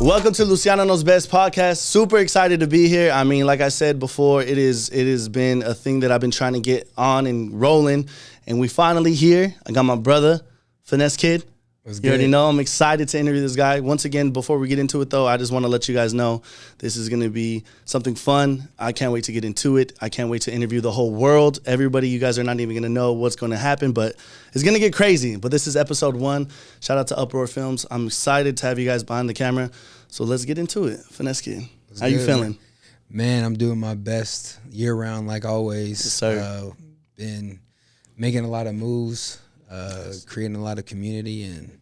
Welcome to Luciano Knows Best podcast. Super excited to be here. I mean, like I said before, it has been a thing that I've been trying to get on and rolling, and we finally here. I got my brother, Finesse Kid. You already know I'm excited to interview this guy. Once again, before we get into it, though, I just want to let you guys know this is going to be something fun. I can't wait to get into it. I can't wait to interview the whole world. Everybody, you guys are not even going to know what's going to happen, but it's going to get crazy. But this is episode 1. Shout out to Uproar Films. I'm excited to have you guys behind the camera. So let's get into it. Finesse Kid, how you feeling? Man, I'm doing my best year-round like always. Yes, sir. Been making a lot of moves, creating a lot of community, and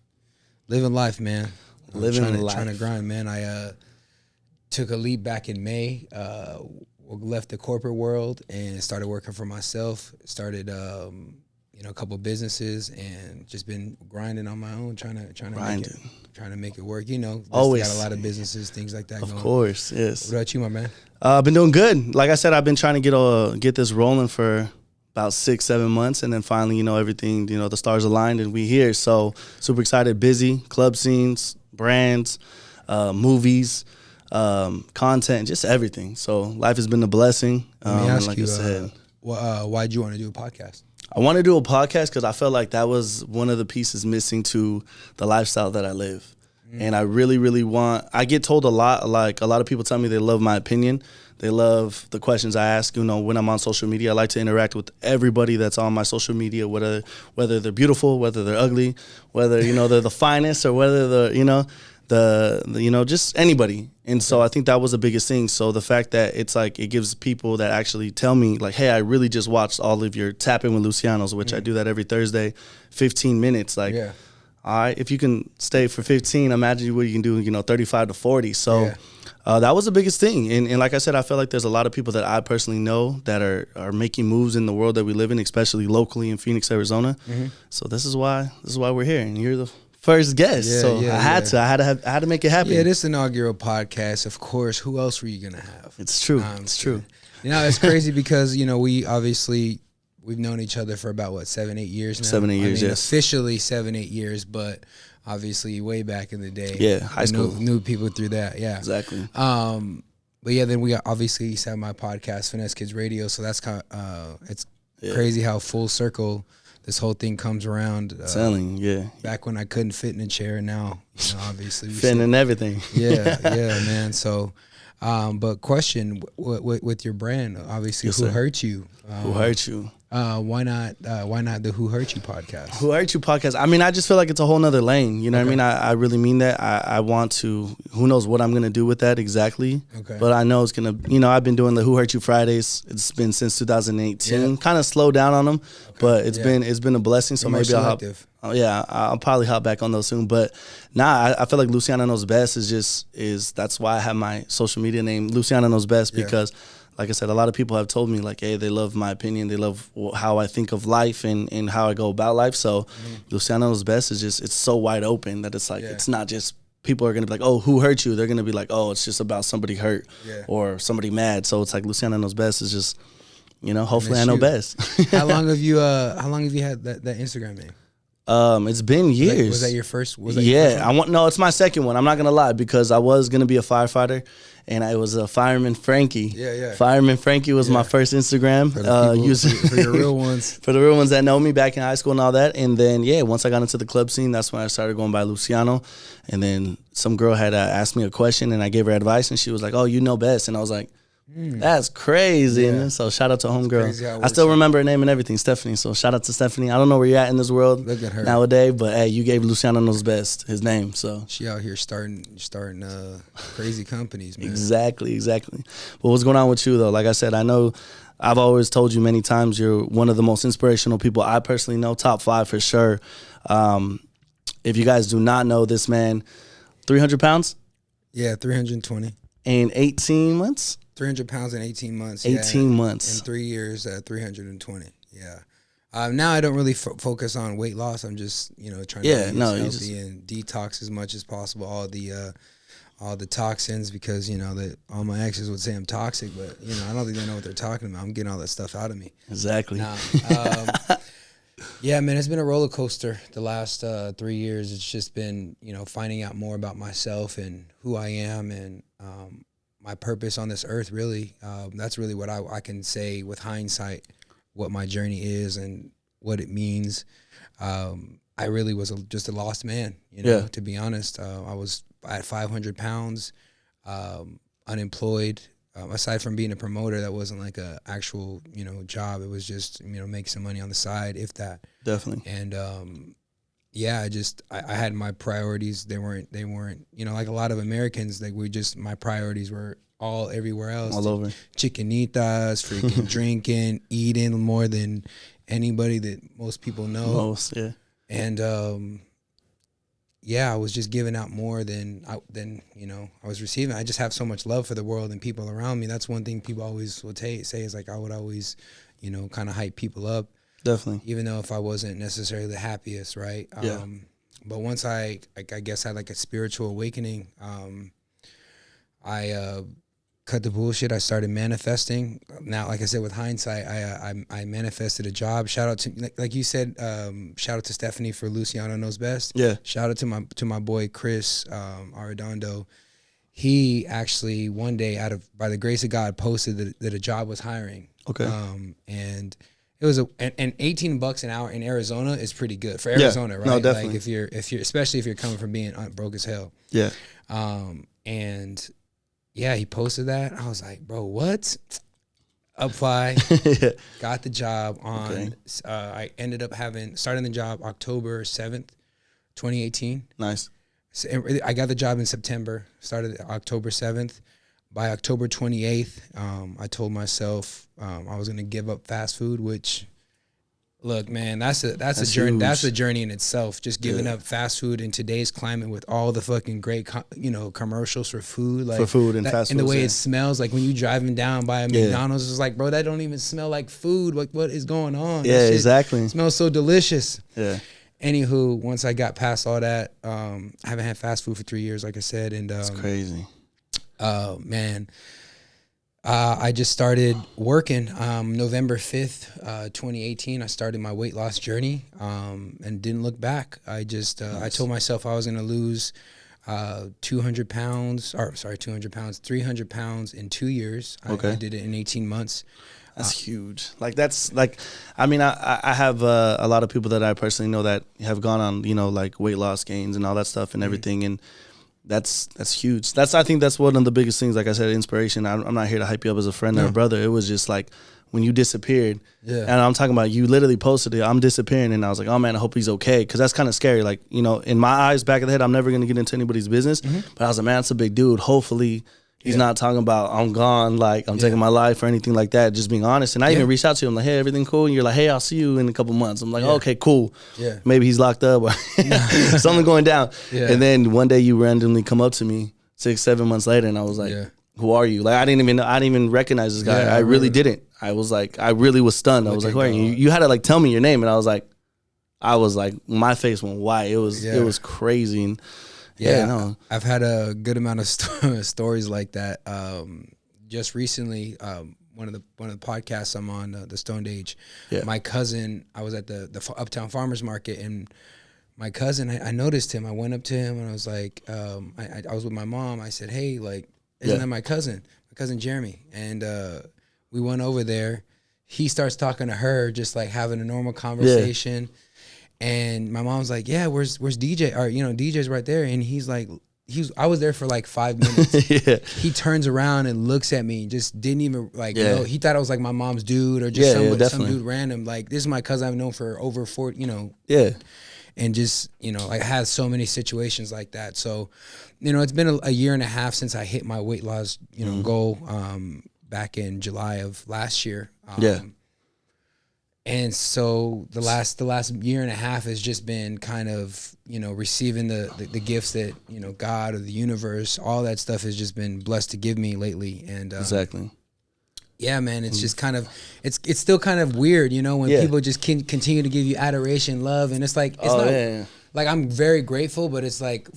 living life, man. Trying to grind, man. I took a leap back in May, left the corporate world and started working for myself. Started, a couple businesses and just been grinding on my own, trying to make it work. Always got a lot of businesses, things like that. Of course, yes. What about you, my man? I've been doing good. Like I said, I've been trying to get this rolling for about 6-7 months, and then finally, everything, the stars aligned and we here. So super excited, busy, club scenes, brands, movies, content, just everything. So life has been a blessing. Let me ask like you, I said, why'd you want to do a podcast? I want to do a podcast because I felt like that was one of the pieces missing to the lifestyle that I live. And I really, really I get told a lot, like a lot of people tell me they love my opinion. They love the questions I ask, when I'm on social media. I like to interact with everybody that's on my social media, whether they're beautiful, whether they're ugly, whether, they're the finest, or whether just anybody. And so I think that was the biggest thing. So the fact that it's like it gives people that actually tell me like, hey, I really just watched all of your Tap In with Luciano's, which I do that every Thursday, 15 minutes. Like, all right, if you can stay for 15, imagine what you can do, 35 to 40. So that was the biggest thing. And like I said, I feel like there's a lot of people that I personally know that are making moves in the world that we live in, especially locally in Phoenix, Arizona. So this is why we're here. And you're the first guest. I had to make it happen. Yeah, this inaugural podcast, of course. Who else were you going to have? It's true. It's true. It's crazy because, we've known each other for about, 7-8 years now? 7-8 years, yes. Officially 7-8 years, but obviously way back in the day. Yeah, high school. Knew people through that, yeah. Exactly. But yeah, then we obviously used to have my podcast, Finesse Kids Radio, so that's kind of, it's crazy how full circle this whole thing comes around. Selling, yeah. Back when I couldn't fit in a chair, and now, obviously. Fitting in everything. Yeah, man, so... but question with your brand, obviously, yes, who sir. hurt you? Who hurt you? Why not the Who Hurt You podcast? Who Hurt You podcast? I mean, I just feel like it's a whole nother lane. You know what I mean? I really mean that. I want to, who knows what I'm going to do with that exactly. Okay. But I know it's going to, I've been doing the Who Hurt You Fridays. It's been since 2018. Kind of slowed down on them, but it's been a blessing. So maybe I'll probably hop back on those soon. But I feel like Luciano Knows Best is that's why I have my social media name Luciano Knows Best, because like I said, a lot of people have told me like, hey, they love my opinion, they love how I think of life and how I go about life. So Luciano Knows Best is it's so wide open that it's like it's not just people are gonna be like, oh, who hurt you? They're gonna be like, oh, it's just about somebody hurt or somebody mad. So it's like Luciano Knows Best is just, hopefully I know best. How long have you had that Instagram name? It's been years. Was that your first? It's my second one. I'm not gonna lie, because I was gonna be a firefighter, and I was a Fireman Frankie. Yeah. Fireman Frankie was my first Instagram. For your real ones. For the real ones that know me back in high school and all that. And then once I got into the club scene, that's when I started going by Luciano. And then some girl had asked me a question, and I gave her advice, and she was like, "Oh, you know best." And I was like, that's crazy. And so shout out to homegirl. I still remember her name and everything, Stephanie. So shout out to Stephanie. I don't know where you're at in this world nowadays, but hey, you gave Luciano Knows Best his name. So she out here starting crazy companies, man. Exactly. But what's going on with you though? Like I said, I know I've always told you many times you're one of the most inspirational people I personally know, top 5 for sure. If you guys do not know this man, 300 pounds? Yeah, 320. In 18 months? 300 pounds in 18 months. 18 months. In 3 years, 320. Yeah. Now I don't really focus on weight loss. I'm just, trying to be healthy and detox as much as possible. All the toxins, because, all my exes would say I'm toxic, but, I don't think they know what they're talking about. I'm getting all that stuff out of me. Exactly. Yeah, man, it's been a roller coaster the last 3 years. It's just been, finding out more about myself and who I am and my purpose on this earth, really. That's really what I can say with hindsight, what my journey is and what it means. I really was just a lost man, to be honest. I was at 500 pounds, unemployed. Aside from being a promoter, that wasn't like a actual, job. It was just, make some money on the side, if that. Definitely. And I had my priorities. They weren't, like a lot of Americans, like my priorities were all everywhere else. All over. Chiquinitas, freaking drinking, eating more than anybody that most people know. Most, yeah. And I was just giving out more than I was receiving. I just have so much love for the world and people around me. That's one thing people always will say is like I would always, kind of hype people up. Definitely. Even though if I wasn't necessarily the happiest, right? Yeah. But once I guess had like a spiritual awakening, I cut the bullshit. I started manifesting. Now, like I said, with hindsight, I manifested a job. Shout out to, like you said, shout out to Stephanie for Luciano Knows Best. Yeah. Shout out to my boy Chris Arredondo. He actually one day, by the grace of God, posted that a job was hiring. Okay. And it was and $18 an hour in Arizona is pretty good for Arizona, right? No, definitely. Like if you're especially if you're coming from being broke as hell. Yeah. And yeah, he posted that. I was like, bro, what? Apply. Got the job on. Okay. I ended up starting the job October 7th, 2018. Nice. So I got the job in September. Started October 7th. By October 28th, I told myself I was going to give up fast food, which, look, man, that's a journey. Huge. That's a journey in itself. Just giving up fast food in today's climate with all the fucking great, commercials for food, like for food and fast food, and the way it smells. Like when you driving down by a McDonald's, it's like, bro, that don't even smell like food. Like what is going on? Yeah, exactly. It smells so delicious. Yeah. Anywho, once I got past all that, I haven't had fast food for 3 years, like I said, and that's crazy. Man, I just started working November 5th, 2018. I started my weight loss journey and didn't look back. I just I told myself I was going to lose 300 pounds in 2 years. Okay. I did it in 18 months. That's huge. Like that's like, I mean, I have a lot of people that I personally know that have gone on, like weight loss gains and all that stuff and everything. And that's huge. I think that's one of the biggest things. Like I said, inspiration. I'm not here to hype you up as a friend or a brother. It was just like when you disappeared. Yeah. And I'm talking about you literally posted it. I'm disappearing, and I was like, oh man, I hope he's okay, because that's kind of scary. Like in my eyes, back of the head, I'm never gonna get into anybody's business. Mm-hmm. But I was like, man, that's a big dude. Hopefully he's not talking about I'm gone, like I'm taking my life or anything like that. Just being honest. And I even reached out to him like, hey, everything cool? And you're like, hey, I'll see you in a couple months. I'm like, okay, cool. Yeah. Maybe he's locked up or something going down. Yeah. And then one day you randomly come up to me 6-7 months later, and I was like, who are you? Like I didn't even recognize this guy. I really didn't. I was like, I really was stunned. I was like, who are you? You had to like tell me your name, and I was like, my face went white. It was crazy. And no. I've had a good amount of stories like that. Just recently, one of the podcasts I'm on, the Stoned Age. Yeah. My cousin, I was at the Uptown Farmers Market, and my cousin, I noticed him. I went up to him and I was like, I was with my mom. I said, hey, like, isn't that my cousin Jeremy? And we went over there. He starts talking to her, just like having a normal conversation. Yeah. And my mom's like, yeah, where's DJ? Or, DJ's right there. And he's like, I was there for like 5 minutes. He turns around and looks at me, just didn't even like, he thought I was like my mom's dude or just some dude random. Like, this is my cousin I've known for over 40, Yeah. And just, like had so many situations like that. So, it's been a year and a half since I hit my weight loss, goal back in July of last year. And so the last year and a half has just been kind of, receiving the gifts that, God or the universe, all that stuff has just been blessed to give me lately. And exactly. Yeah, man, it's just kind of, it's still kind of weird, when people just continue to give you adoration, love. And it's like, like, I'm very grateful, but it's like,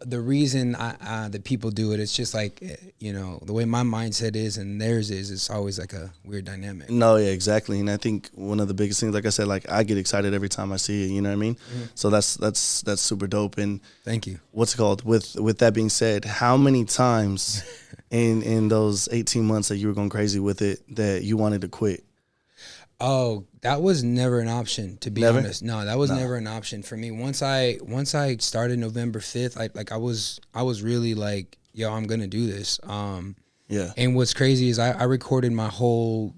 the reason that people do it, it's just like, you know, the way my mindset is and theirs is, it's always like a weird dynamic. No, yeah, exactly. And I think one of the biggest things, like I said, like I get excited every time I see it, you know what I mean? Mm-hmm. So that's super dope. And thank you. What's it called? With that being said, how many times in those 18 months that you were going crazy with it that you wanted to quit? Oh, that was never an option, to be honest. No, that was never an option for me. Once I started November 5th, I was really like, yo, I'm gonna do this. Yeah. And what's crazy is I recorded my whole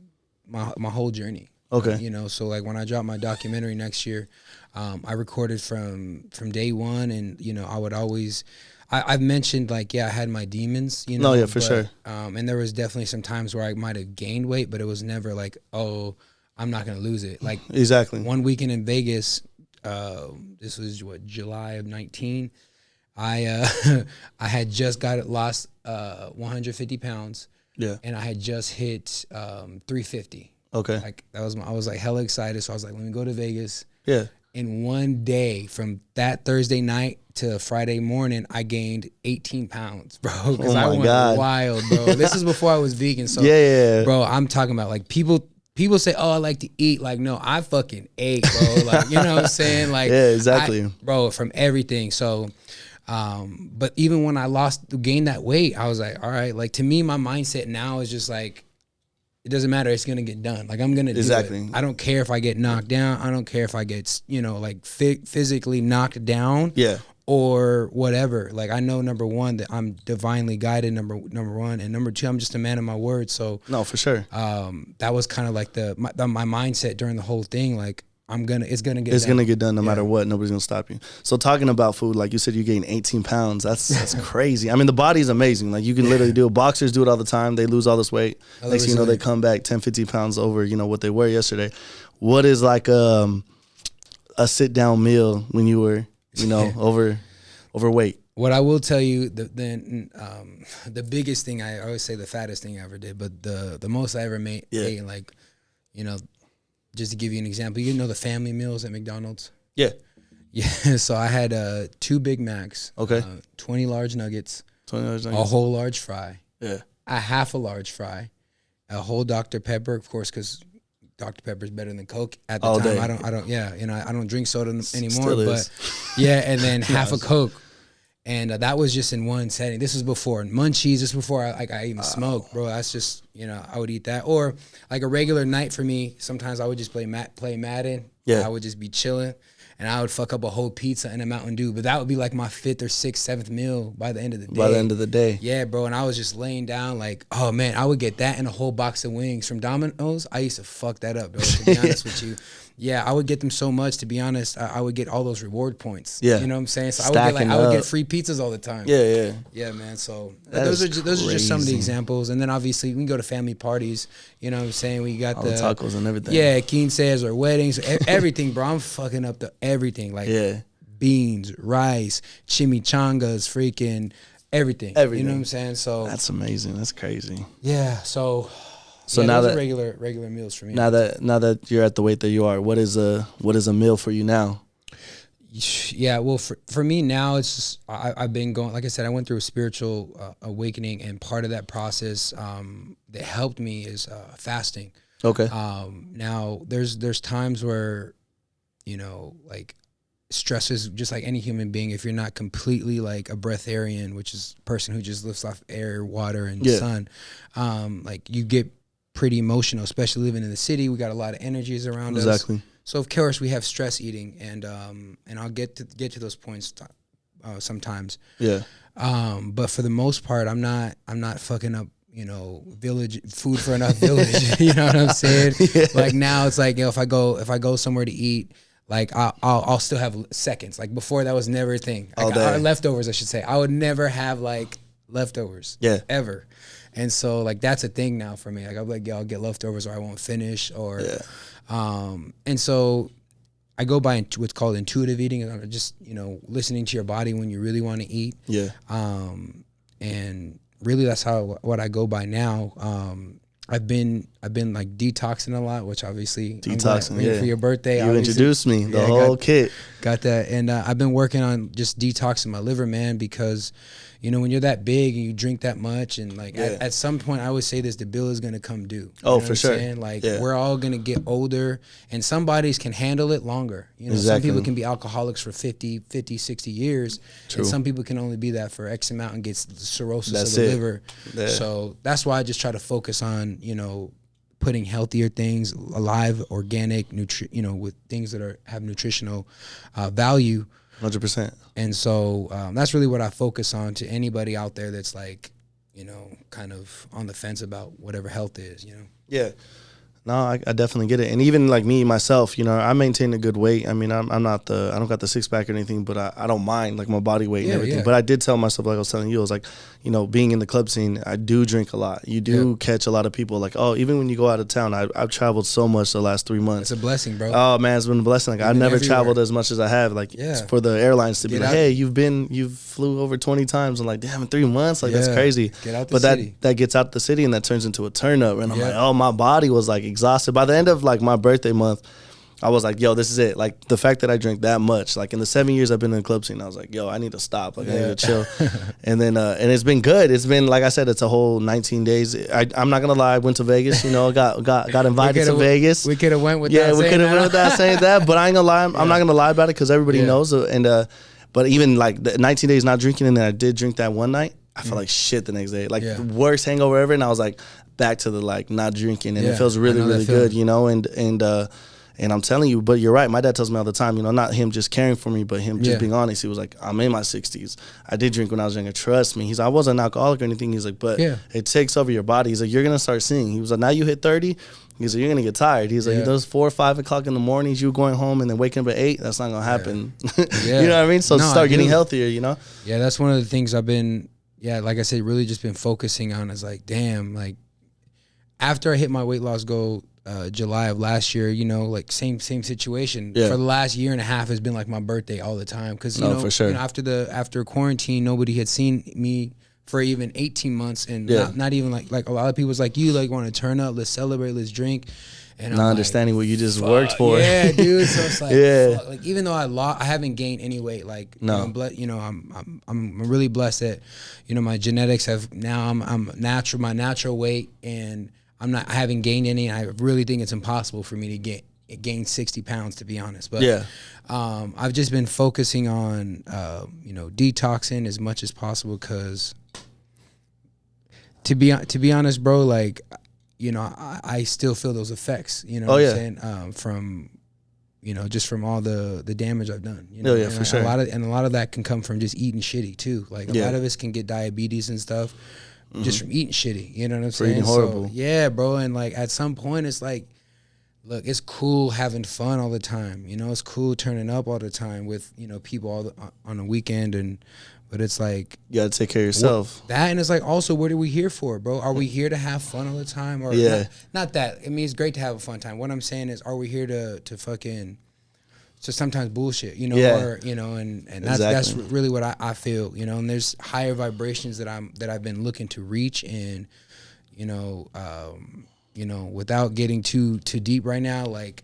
journey. Okay. You know, so like when I drop my documentary next year, I recorded from day one, and you know, I would always. I've mentioned like, yeah, I had my demons, you know. No, yeah, for sure. And there was definitely some times where I might have gained weight, but it was never like, oh, I'm not going to lose it. Like exactly. One weekend in Vegas, this was July of 19. I had just lost 150 pounds. Yeah. And I had just hit 350. Okay. Like I was like hella excited. So I was like, let me go to Vegas. Yeah. In one day, from that Thursday night to Friday morning, I gained 18 pounds, bro. Because I went wild, bro. This is before I was vegan. So yeah. Bro, I'm talking about like people say, oh, I like to eat. Like, no, I fucking ate, bro. Like, you know what I'm saying? Like, yeah, exactly. Bro, from everything. So, but even when I gained that weight, I was like, all right. Like, to me, my mindset now is just like, it doesn't matter. It's going to get done. Like, I'm going to do it. I don't care if I get knocked down. I don't care if I get, you know, like physically knocked down. Yeah. Or whatever. Like, I know, number one, that I'm divinely guided, number one, and number two, I'm just a man of my word. So no, for sure. That was kind of like my mindset during the whole thing. Like, it's gonna get done no matter what. Nobody's gonna stop you. So talking about food, like you said, you gained 18 pounds. That's crazy. I mean, the body's amazing. Like, you can literally do it. Boxers do it all the time. They lose all this weight. Next thing you know, they come back 10, 15 pounds over, you know, what they were yesterday. What is like a sit down meal when you were, you know, overweight? What I will tell you, the biggest thing, I always say the fattest thing I ever did, but the most I ever ate, like, you know, just to give you an example, you know the family meals at McDonald's? Yeah. Yeah, so I had 2 Big Macs, 20 large nuggets, a whole large fry, a half a large fry, a whole Dr. Pepper, of course, because Dr. Pepper is better than Coke at the time. I don't drink soda anymore, but yeah, and then half a Coke. And that was just in one setting. This was before Munchies. This was before I even smoked, bro. That's just, you know, I would eat that. Or like a regular night for me, sometimes I would just play Madden. Yeah. I would just be chilling, and I would fuck up a whole pizza and a Mountain Dew. But that would be like my 5th or 6th, 7th meal by the end of the day. Yeah, bro. And I was just laying down like, oh, man, I would get that and a whole box of wings from Domino's. I used to fuck that up, bro, to be honest with you. Yeah, I would get them so much, to be honest. I would get all those reward points. Yeah. You know what I'm saying? So I would get free pizzas all the time. Yeah. Yeah, man. So those are just some of the examples. And then obviously we can go to family parties. You know what I'm saying? We got all the tacos and everything. Yeah, quinceas or weddings, everything, bro. I'm fucking up everything. Like beans, rice, chimichangas, freaking everything. You know what I'm saying? So that's amazing. That's crazy. Yeah. So now those that are regular meals for me. Now that you're at the weight that you are, what is a meal for you now? Yeah, well, for me now, it's just, I've been going, like I said, I went through a spiritual awakening, and part of that process that helped me is fasting. Okay. Now there's times where, you know, like, stress is just like any human being. If you're not completely like a breatharian, which is a person who just lives off air, water, and sun, like, you get pretty emotional, especially living in the city. We got a lot of energies around us. Exactly. So of course we have stress eating, and I'll get to those points sometimes. Yeah. But for the most part, I'm not fucking up, you know, food for enough village. You know what I'm saying? Yeah. Like, now it's like, you know, if I go somewhere to eat, like, I'll still have seconds. Like, before, that was never a thing. Like, or leftovers, I should say. I would never have like leftovers. Yeah. Ever. And so, like, that's a thing now for me. Like, I'm like, I'll get leftovers, or I won't finish, or, and so I go by what's called intuitive eating, and just, you know, listening to your body when you really want to eat. Yeah. And really, that's what I go by now. I've been I've been like detoxing a lot, which obviously detoxing. Yeah, for your birthday, you introduced me the whole kit. Got that, and I've been working on just detoxing my liver, man, because you know when you're that big and you drink that much, and like at some point, I always say this: the bill is gonna come due. Oh, for sure. Like we're all gonna get older, and some bodies can handle it longer. You know, some people can be alcoholics for 50, 60 years, and some people can only be that for X amount and get cirrhosis of the liver. Yeah. So that's why I just try to focus on, you know, putting healthier things alive, organic, with things that have nutritional value. 100%. And so that's really what I focus on to anybody out there that's like, you know, kind of on the fence about whatever health is, you know? Yeah. No, I definitely get it. And even like me, myself, you know, I maintain a good weight. I mean, I don't got the six pack or anything, but I don't mind like my body weight and everything. Yeah. But I did tell myself, like I was telling you, I was like, you know, being in the club scene, I do drink a lot. You do catch a lot of people like, oh, even when you go out of town, I've traveled so much the last 3 months. It's a blessing, bro. Oh man, it's been a blessing. Like I've never traveled as much as I have. Like for the airlines to be like, hey, you've flew over 20 times. I'm like, damn, in 3 months, like that's crazy. Get out the city. That gets out the city and that turns into a turn up. And I'm like, oh, my body was like exhausted. By the end of like my birthday month, I was like, yo, this is it. Like the fact that I drank that much, like in the 7 years I've been in the club scene, I was like, yo, I need to stop. Like I need to chill. And then, and it's been good. It's been, like I said, it's a whole 19 days. I'm not going to lie. I went to Vegas, you know, got invited to Vegas. We could have went with that. Yeah, we could have went with that saying that, but I ain't going to lie. I'm not going to lie about it because everybody knows. And, but even like the 19 days not drinking, and then I did drink that one night, I felt like shit the next day. Like the worst hangover ever. And I was like back to the like not drinking. And it feels really, really good, you know, and I'm telling you, but you're right. My dad tells me all the time, you know, not him just caring for me, but him just being honest. He was like, I'm in my 60s. I did drink when I was younger. Trust me. He's like, I wasn't an alcoholic or anything. He's like, but it takes over your body. He's like, you're going to start seeing. He was like, now you hit 30. He's like, you're going to get tired. He's like, those 4 or 5 o'clock in the mornings, you going home and then waking up at 8, that's not going to happen. You know what I mean? So start getting healthier, you know? Yeah, that's one of the things I've been, like I said, really just been focusing on is like, damn, like after I hit my weight loss goal, July of last year, you know, like same situation. For the last year and a half has been like my birthday all the time. Cause you know, for sure. You know, after quarantine, nobody had seen me for even 18 months. And not even like a lot of people was like, you like want to turn up, let's celebrate, let's drink. And not understanding what you just worked for. Yeah, dude. So it's like, fuck. Like even though I haven't gained any weight. Like, I'm really blessed that, you know, my genetics have now I'm natural, my natural weight, and I haven't gained any. I really think it's impossible for me to gain 60 pounds, to be honest. But I've just been focusing on, detoxing as much as possible. Cause to be honest, bro, like, you know, I still feel those effects, you know what I'm saying? From, you know, just from all the damage I've done, you know, for sure. A lot of that can come from just eating shitty too. Like a lot of us can get diabetes and stuff. Just from eating shitty, you know what I'm saying? Eating horrible. So, yeah, bro, and like at some point it's like, look, it's cool having fun all the time, you know, it's cool turning up all the time with, you know, people on the weekend, but it's like you gotta take care of yourself. And it's like also, what are we here for, bro? Are we here to have fun all the time, or not that? I mean, it's great to have a fun time. What I'm saying is, are we here to fucking to sometimes bullshit, you know, or you know, and that's really what I feel, you know. And there's higher vibrations that I've been looking to reach, and you know, without getting too deep right now, like,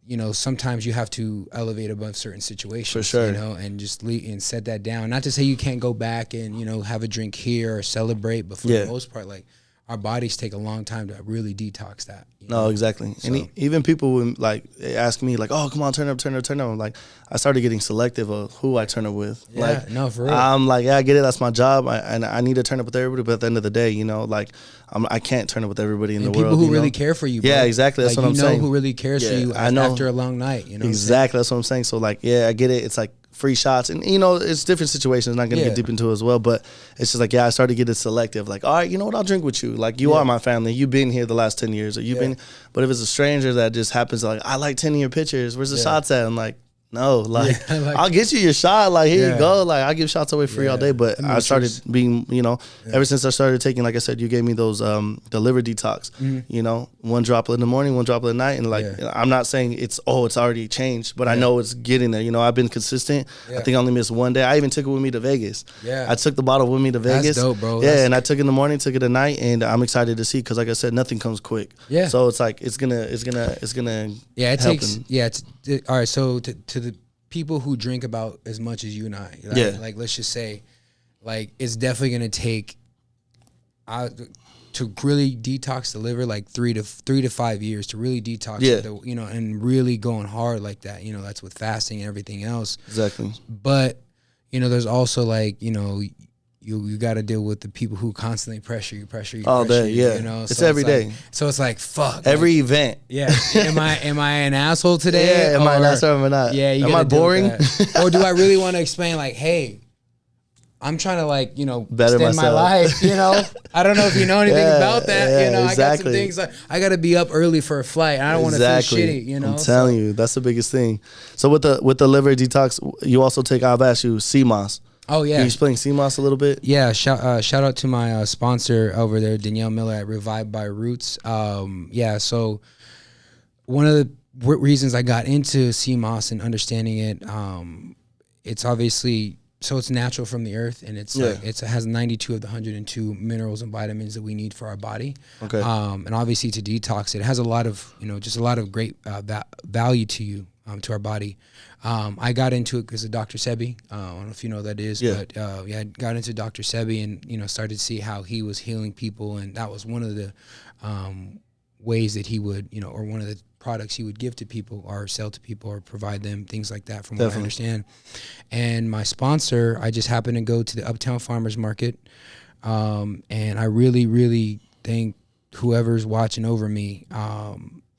you know, sometimes you have to elevate above certain situations, for sure, you know, and just and set that down. Not to say you can't go back and, you know, have a drink here or celebrate, but for the most part, like, our bodies take a long time to really detox that. No, exactly. So, and even people would like ask me like, "Oh, come on, turn up." I'm like, I started getting selective of who I turn up with. Yeah, like, no, for real. I'm like, I get it. That's my job, and I need to turn up with everybody. But at the end of the day, you know, like, I can't turn up with everybody in the world. People who really care for you, bro. Yeah, exactly. That's like, what I'm saying. You know who really cares for you after a long night. You know, exactly. That's what I'm saying. So like, I get it. It's like free shots, and you know, it's different situations. Not gonna get deep into it as well, but it's just like, I started getting selective. Like, all right, you know what? I'll drink with you. Like, you are my family. You've been here the last 10 years, or you've been. But if it's a stranger that just happens to like, I like 10 of your pictures. Where's the shots at? I'm like, No, like, I'll get you your shot. Like, here you go. Like, I give shots away free all day. But I started being, ever since I started taking, like I said, you gave me those the liver detox. One droplet in the morning, one droplet at night, and like I'm not saying it's already changed, but I know it's getting there. I've been consistent. I think I only missed one day. I even took it with me to Vegas. I took the bottle with me to Vegas. That's dope, bro. Yeah, and I took it in the morning, took it at night, and I'm excited to see because, like I said, nothing comes quick. Yeah. So it's like it's gonna. Yeah, it takes. Yeah. All right. So to the people who drink about as much as you and I, like let's just say, like it's definitely gonna take to really detox the liver, like 3 to 5 years to really detox it, and really going hard like that. That's with fasting and everything else. Exactly. But there's also like you got to deal with the people who constantly pressure you all day. Yeah, it's every day. So it's like fuck every event. Yeah, am I an asshole today? Yeah, am I an asshole or am I not? Yeah, am I boring? Or do I really want to explain like, hey, I'm trying to like better extend my life. I don't know if you know anything about that. Exactly. I got some things like I got to be up early for a flight. I don't want to feel shitty. I'm telling you, that's the biggest thing. So with the liver detox, you also take. I've asked you CMOS. Oh yeah, can you explain CMOS a little bit? Yeah, shout out to my sponsor over there, Danielle Miller at Revived by Roots. So one of the reasons I got into CMOS and understanding it, it's obviously it's natural from the earth, and it has 92 of the 102 minerals and vitamins that we need for our body. Okay. And obviously to detox it has a lot of just a lot of great value to you. To our body. I got into it because of Dr. Sebi. I don't know if you know what that is, but I got into Dr. Sebi and started to see how he was healing people, and that was one of the ways that he would, or one of the products he would give to people or sell to people or provide them, things like that, from what I understand. And my sponsor, I just happened to go to the Uptown Farmers Market, and I really, really thank whoever's watching over me,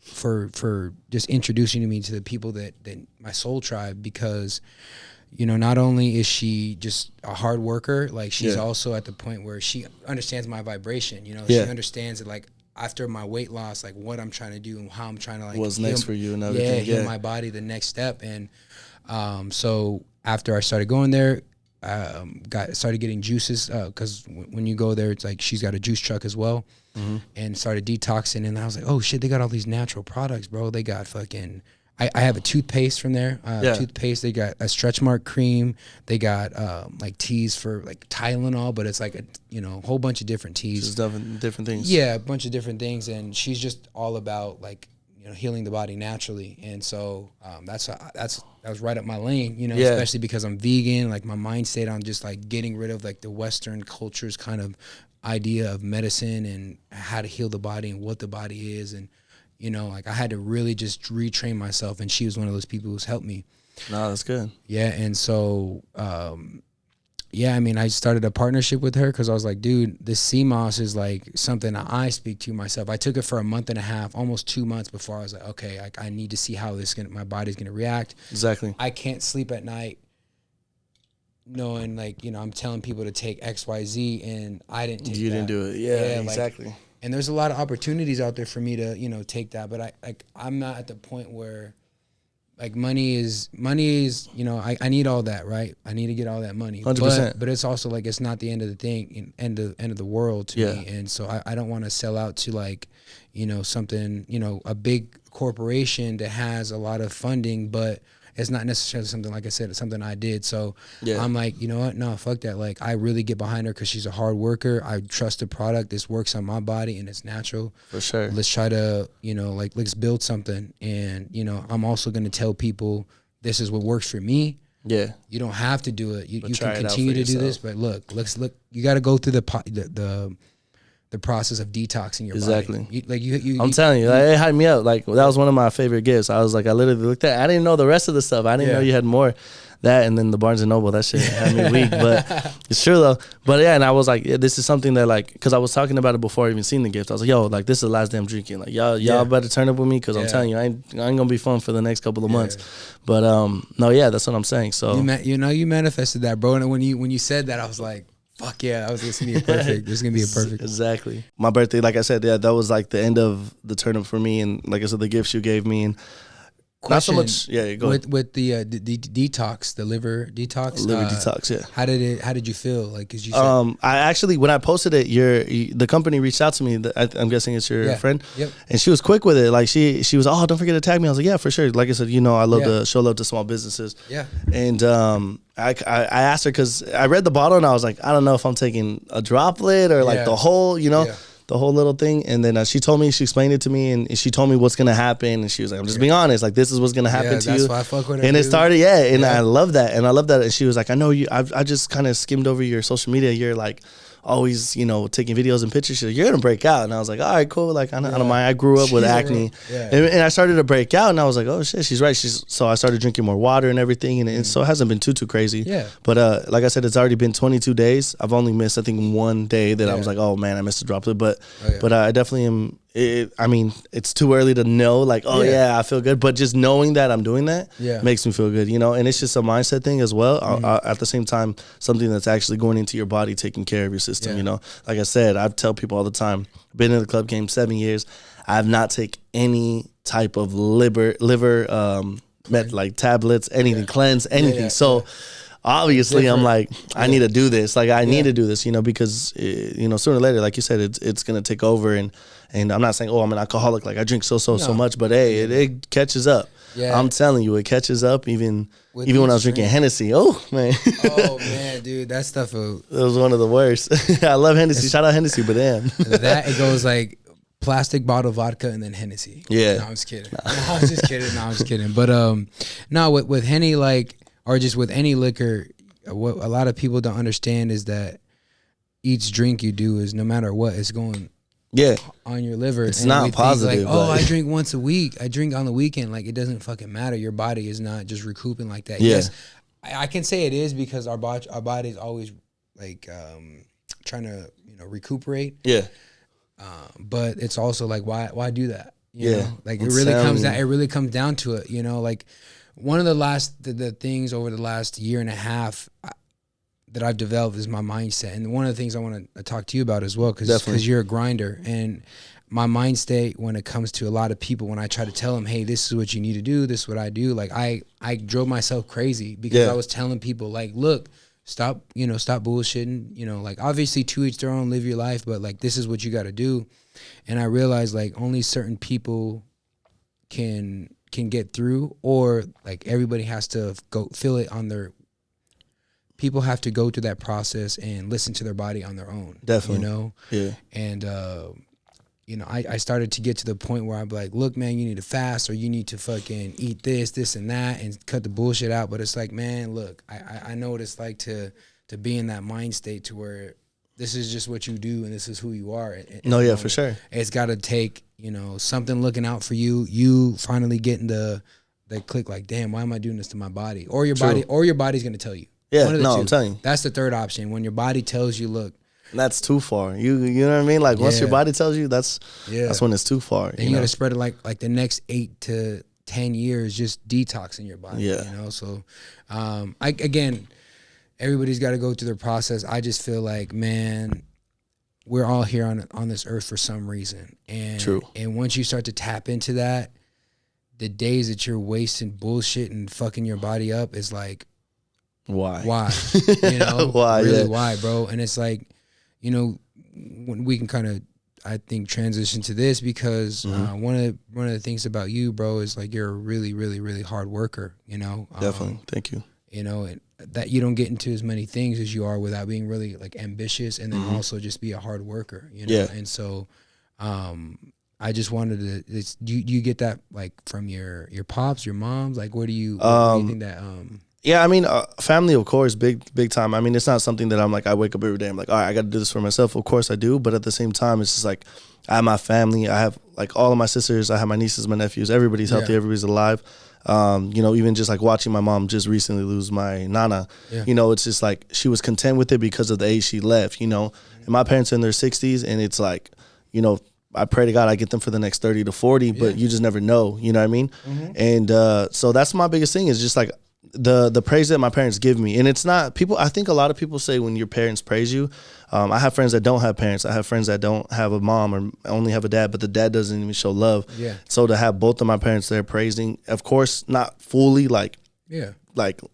for just introducing me to the people that my soul tribe, because not only is she just a hard worker, like she's also at the point where she understands my vibration. She understands that like after my weight loss, like what I'm trying to do and how I'm trying to like what's next for you and everything. Heal my body, the next step. And so after I started going there, started getting juices, because when you go there, it's like she's got a juice truck as well. And started detoxing, and I was like, oh shit, they got all these natural products, bro. They got fucking I have a toothpaste from there. Toothpaste, they got a stretch mark cream, they got like teas for like Tylenol, but it's like a whole bunch of different teas. Just different things. Yeah, a bunch of different things, and she's just all about like healing the body naturally. And so that was right up my lane, especially because I'm vegan. Like my mind stayed on just like getting rid of like the Western culture's kind of idea of medicine and how to heal the body and what the body is. And like I had to really just retrain myself, and she was one of those people who's helped me. No, that's good. Yeah. And so I started a partnership with her because I was like, dude, this CMOS is like something that I speak to myself. I took it for a month and a half, almost 2 months, before I was like, okay, I need to see how my body's gonna react. Exactly. I can't sleep at night knowing like, I'm telling people to take XYZ and I didn't take You didn't do it. Yeah, exactly. Like, and there's a lot of opportunities out there for me to, take that. But I'm not at the point where like money is, I need all that, right? I need to get all that money. 100%. But it's also like, it's not the end of the thing, end of the world to me. And so I don't want to sell out to like, something, a big corporation that has a lot of funding, but it's not necessarily something, like I said, it's something I did. So I'm like, you know what? No, fuck that. Like, I really get behind her because she's a hard worker. I trust the product. This works on my body and it's natural. For sure. Let's try to, let's build something. And, I'm also going to tell people this is what works for me. Yeah. You don't have to do it. You can continue to do this. But look, you got to go through the process of detoxing your body. Exactly. I'm telling you, like, it hyped me up. Like, that was one of my favorite gifts. I was like, I literally looked at it. I didn't know the rest of the stuff. I didn't know you had more. That and then the Barnes & Noble, that shit had me weak. But it's true, though. But, yeah, and I was like, this is something that, like, because I was talking about it before I even seen the gift. I was like, yo, like, this is the last day I'm drinking. Like, y'all better turn up with me because I'm telling you, I ain't going to be fun for the next couple of months. But, no, that's what I'm saying. So you manifested that, bro. And when you said that, I was like, fuck yeah, this is gonna be perfect. This is gonna be a perfect. Exactly. My birthday, like I said, that was like the end of the turnip for me, and like I said, the gifts you gave me, and Question, not so much. Yeah, go ahead. With the detox, the liver detox. Detox. Yeah. How did you feel? Like, cause you said, I actually, when I posted it, the company reached out to me. I'm guessing it's your friend. Yep. And she was quick with it. Like she was, oh, don't forget to tag me. I was like, yeah, for sure. Like I said, I love to show love to small businesses. Yeah. And I asked her because I read the bottle and I was like, I don't know if I'm taking a droplet or like the whole, the whole little thing. And then she explained it to me, and she told me what's gonna happen. And she was like, I'm just being honest, like this is what's gonna happen to you. That's why I fuck with her. And it started, and I love that. And she was like, I know you. I just kind of skimmed over your social media. You're like always, taking videos and pictures. She's like, you're gonna break out. And I was like, all right, cool. Like I don't mind. I grew up with acne, and I started to break out. And I was like, oh shit, she's right. So I started drinking more water and everything, and so it hasn't been too crazy. Yeah. But like I said, it's already been 22 days. I've only missed, I think, one day that I was like, oh man, I missed a droplet. But I definitely am. I mean, it's too early to know, like, I feel good. But just knowing that I'm doing that makes me feel good, And it's just a mindset thing as well. At the same time, something that's actually going into your body, taking care of your system, Like I said, I tell people all the time, been in the club game 7 years. I have not taken any type of liver like tablets, anything, cleanse, anything. So obviously I'm like, I need to do this. Like I need to do this, because, sooner or later, like you said, it's going to take over. And I'm not saying, I'm an alcoholic. Like I drink so much, but hey, it catches up. Yeah. I'm telling you, it catches up even when I was drinking Hennessy. Oh, man. Oh, man, dude. That stuff. It was one of the worst. I love Hennessy. Shout out Hennessy, but damn. It goes like plastic bottle vodka and then Hennessy. Yeah. No, I'm just kidding. I'm just kidding. But no, with Henny, like, or just with any liquor, what a lot of people don't understand is that each drink you do is no matter what, it's going on your liver. It's not positive. Like, I drink once a week. I drink on the weekend. Like, it doesn't fucking matter. Your body is not just recouping like that. Yeah. Yes, I can say it is because our body is always like trying to recuperate. Yeah. But it's also like why do that? You know? Like it really comes down to it. Like one of the things over the last year and a half that I've developed is my mindset. And one of the things I want to talk to you about as well, because you're a grinder. And my mind state when it comes to a lot of people, when I try to tell them, hey, this is what you need to do, this is what I do, like I drove myself crazy because I was telling people, like, look, stop bullshitting, like obviously to each their own, live your life, but like this is what you got to do. And I realized like only certain people can get through, or like everybody has to go feel it on their. People have to go through that process and listen to their body on their own. Definitely. Yeah. And I started to get to the point where I'm like, look, man, you need to fast, or you need to fucking eat this and that, and cut the bullshit out. But it's like, man, look, I know what it's like to be in that mind state to where this is just what you do and this is who you are. For sure. It's got to take, something looking out for you. You finally getting the click, like, damn, why am I doing this to my body? Or your body's going to tell you. Yeah, I'm telling you. That's the third option. When your body tells you, look. That's too far. You know what I mean? Like once your body tells you, that's when it's too far. And you got to spread it like the next 8 to 10 years, just detoxing your body. Yeah. So, again, everybody's got to go through their process. I just feel like, man, we're all here on this earth for some reason. And True. And once you start to tap into that, the days that you're wasting bullshit and fucking your body up is like, why? Why, really, why, bro? And it's like, when we can kind of, I think, transition to this because one of the things about you, bro, is like you're a really, really, really hard worker. Definitely, thank you. And that you don't get into as many things as you are without being really like ambitious, and then also just be a hard worker. Yeah. And so, I just wanted to. Do you get that like from your pops, your moms? Like, where do you think that? Yeah, I mean, family, of course, big time. I mean, it's not something that I'm like, I wake up every day, I'm like, all right, I got to do this for myself. Of course I do. But at the same time, it's just like, I have my family. I have like all of my sisters. I have my nieces, my nephews. Everybody's healthy. Everybody's alive. Even just like watching my mom just recently lose my nana, it's just like, she was content with it because of the age she left, and my parents are in their 60s, and it's like, I pray to God I get them for the next 30 to 40, but you just never know, you know what I mean? And so that's my biggest thing is just like, the praise that my parents give me, and it's not people. I think a lot of people say when your parents praise you. I have friends that don't have parents. I have friends that don't have a mom or only have a dad, but the dad doesn't even show love. Yeah. So to have both of my parents there praising, of course, not fully like,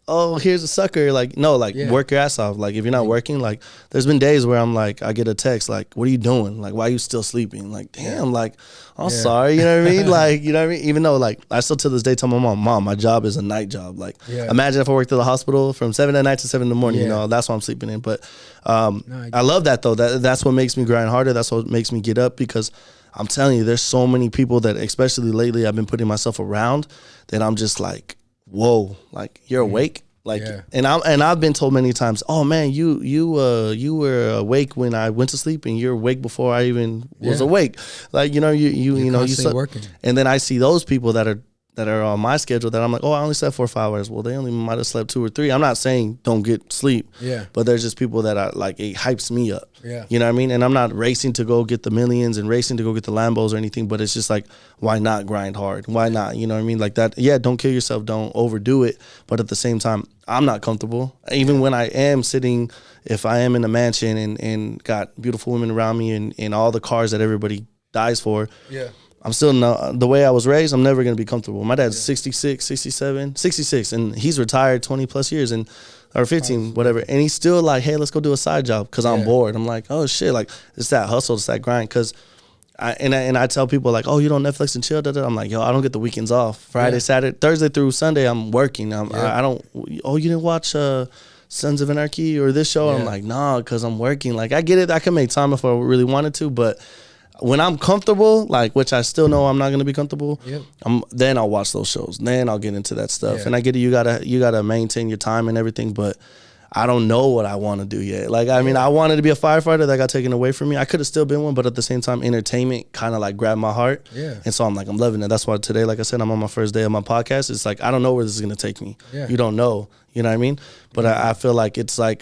oh, here's a sucker. Like, no, like work your ass off. Like if you're not working, like there's been days where I'm like, I get a text like, what are you doing? Like, why are you still sleeping? Like, damn, like, I'm sorry. You know what I mean? Like, you know what I mean? Even though like I still to this day tell my mom, my job is a night job. Like imagine if I worked at the hospital from 7 at night to 7 in the morning, you know, that's why I'm sleeping in. But I love that though. That's what makes me grind harder. That's what makes me get up, because I'm telling you, there's so many people that, especially lately, I've been putting myself around that I'm just like, whoa, like you're awake. Like, and I've been told many times, oh man, you were awake when I went to sleep, and you're awake before I even was awake. Like, you know, you know, you slept. Working. And then I see those people that are on my schedule that I'm like, oh, I only slept 4 or 5 hours. Well, they only might have slept 2 or 3. I'm not saying don't get sleep. Yeah. But there's just people that are like, it hypes me up. Yeah. You know what I mean? And I'm not racing to go get the millions and racing to go get the Lambos or anything, but it's just like, why not grind hard? Why not? You know what I mean? Like that. Yeah. Don't kill yourself. Don't overdo it. But at the same time, I'm not comfortable. Even when I am sitting, if I am in a mansion and got beautiful women around me and all the cars that everybody dies for. Yeah. I'm still not, the way I was raised, I'm never going to be comfortable. My dad's 66, 67, 66, and he's retired 20 plus years or 15, whatever. And he's still like, hey, let's go do a side job because I'm bored. I'm like, oh shit, like it's that hustle, it's that grind. Because I tell people like, oh, you don't Netflix and chill. I'm like, yo, I don't get the weekends off. Friday, Saturday, Thursday through Sunday, I'm working. I don't. Oh, you didn't watch Sons of Anarchy or this show? I'm like, nah, because I'm working. Like I get it. I can make time if I really wanted to, but when I'm comfortable, like, which I still know I'm not gonna be comfortable, then I'll watch those shows. Then I'll get into that stuff. And I get it. You gotta maintain your time and everything, but I don't know what I want to do yet. Like, I mean, I wanted to be a firefighter, that got taken away from me. I could have still been one, but at the same time, entertainment kind of like grabbed my heart. Yeah. And so I'm like, I'm loving it. That's why today, like I said, I'm on my first day of my podcast. It's like, I don't know where this is gonna take me. Yeah. You don't know. You know what I mean? But I feel like it's a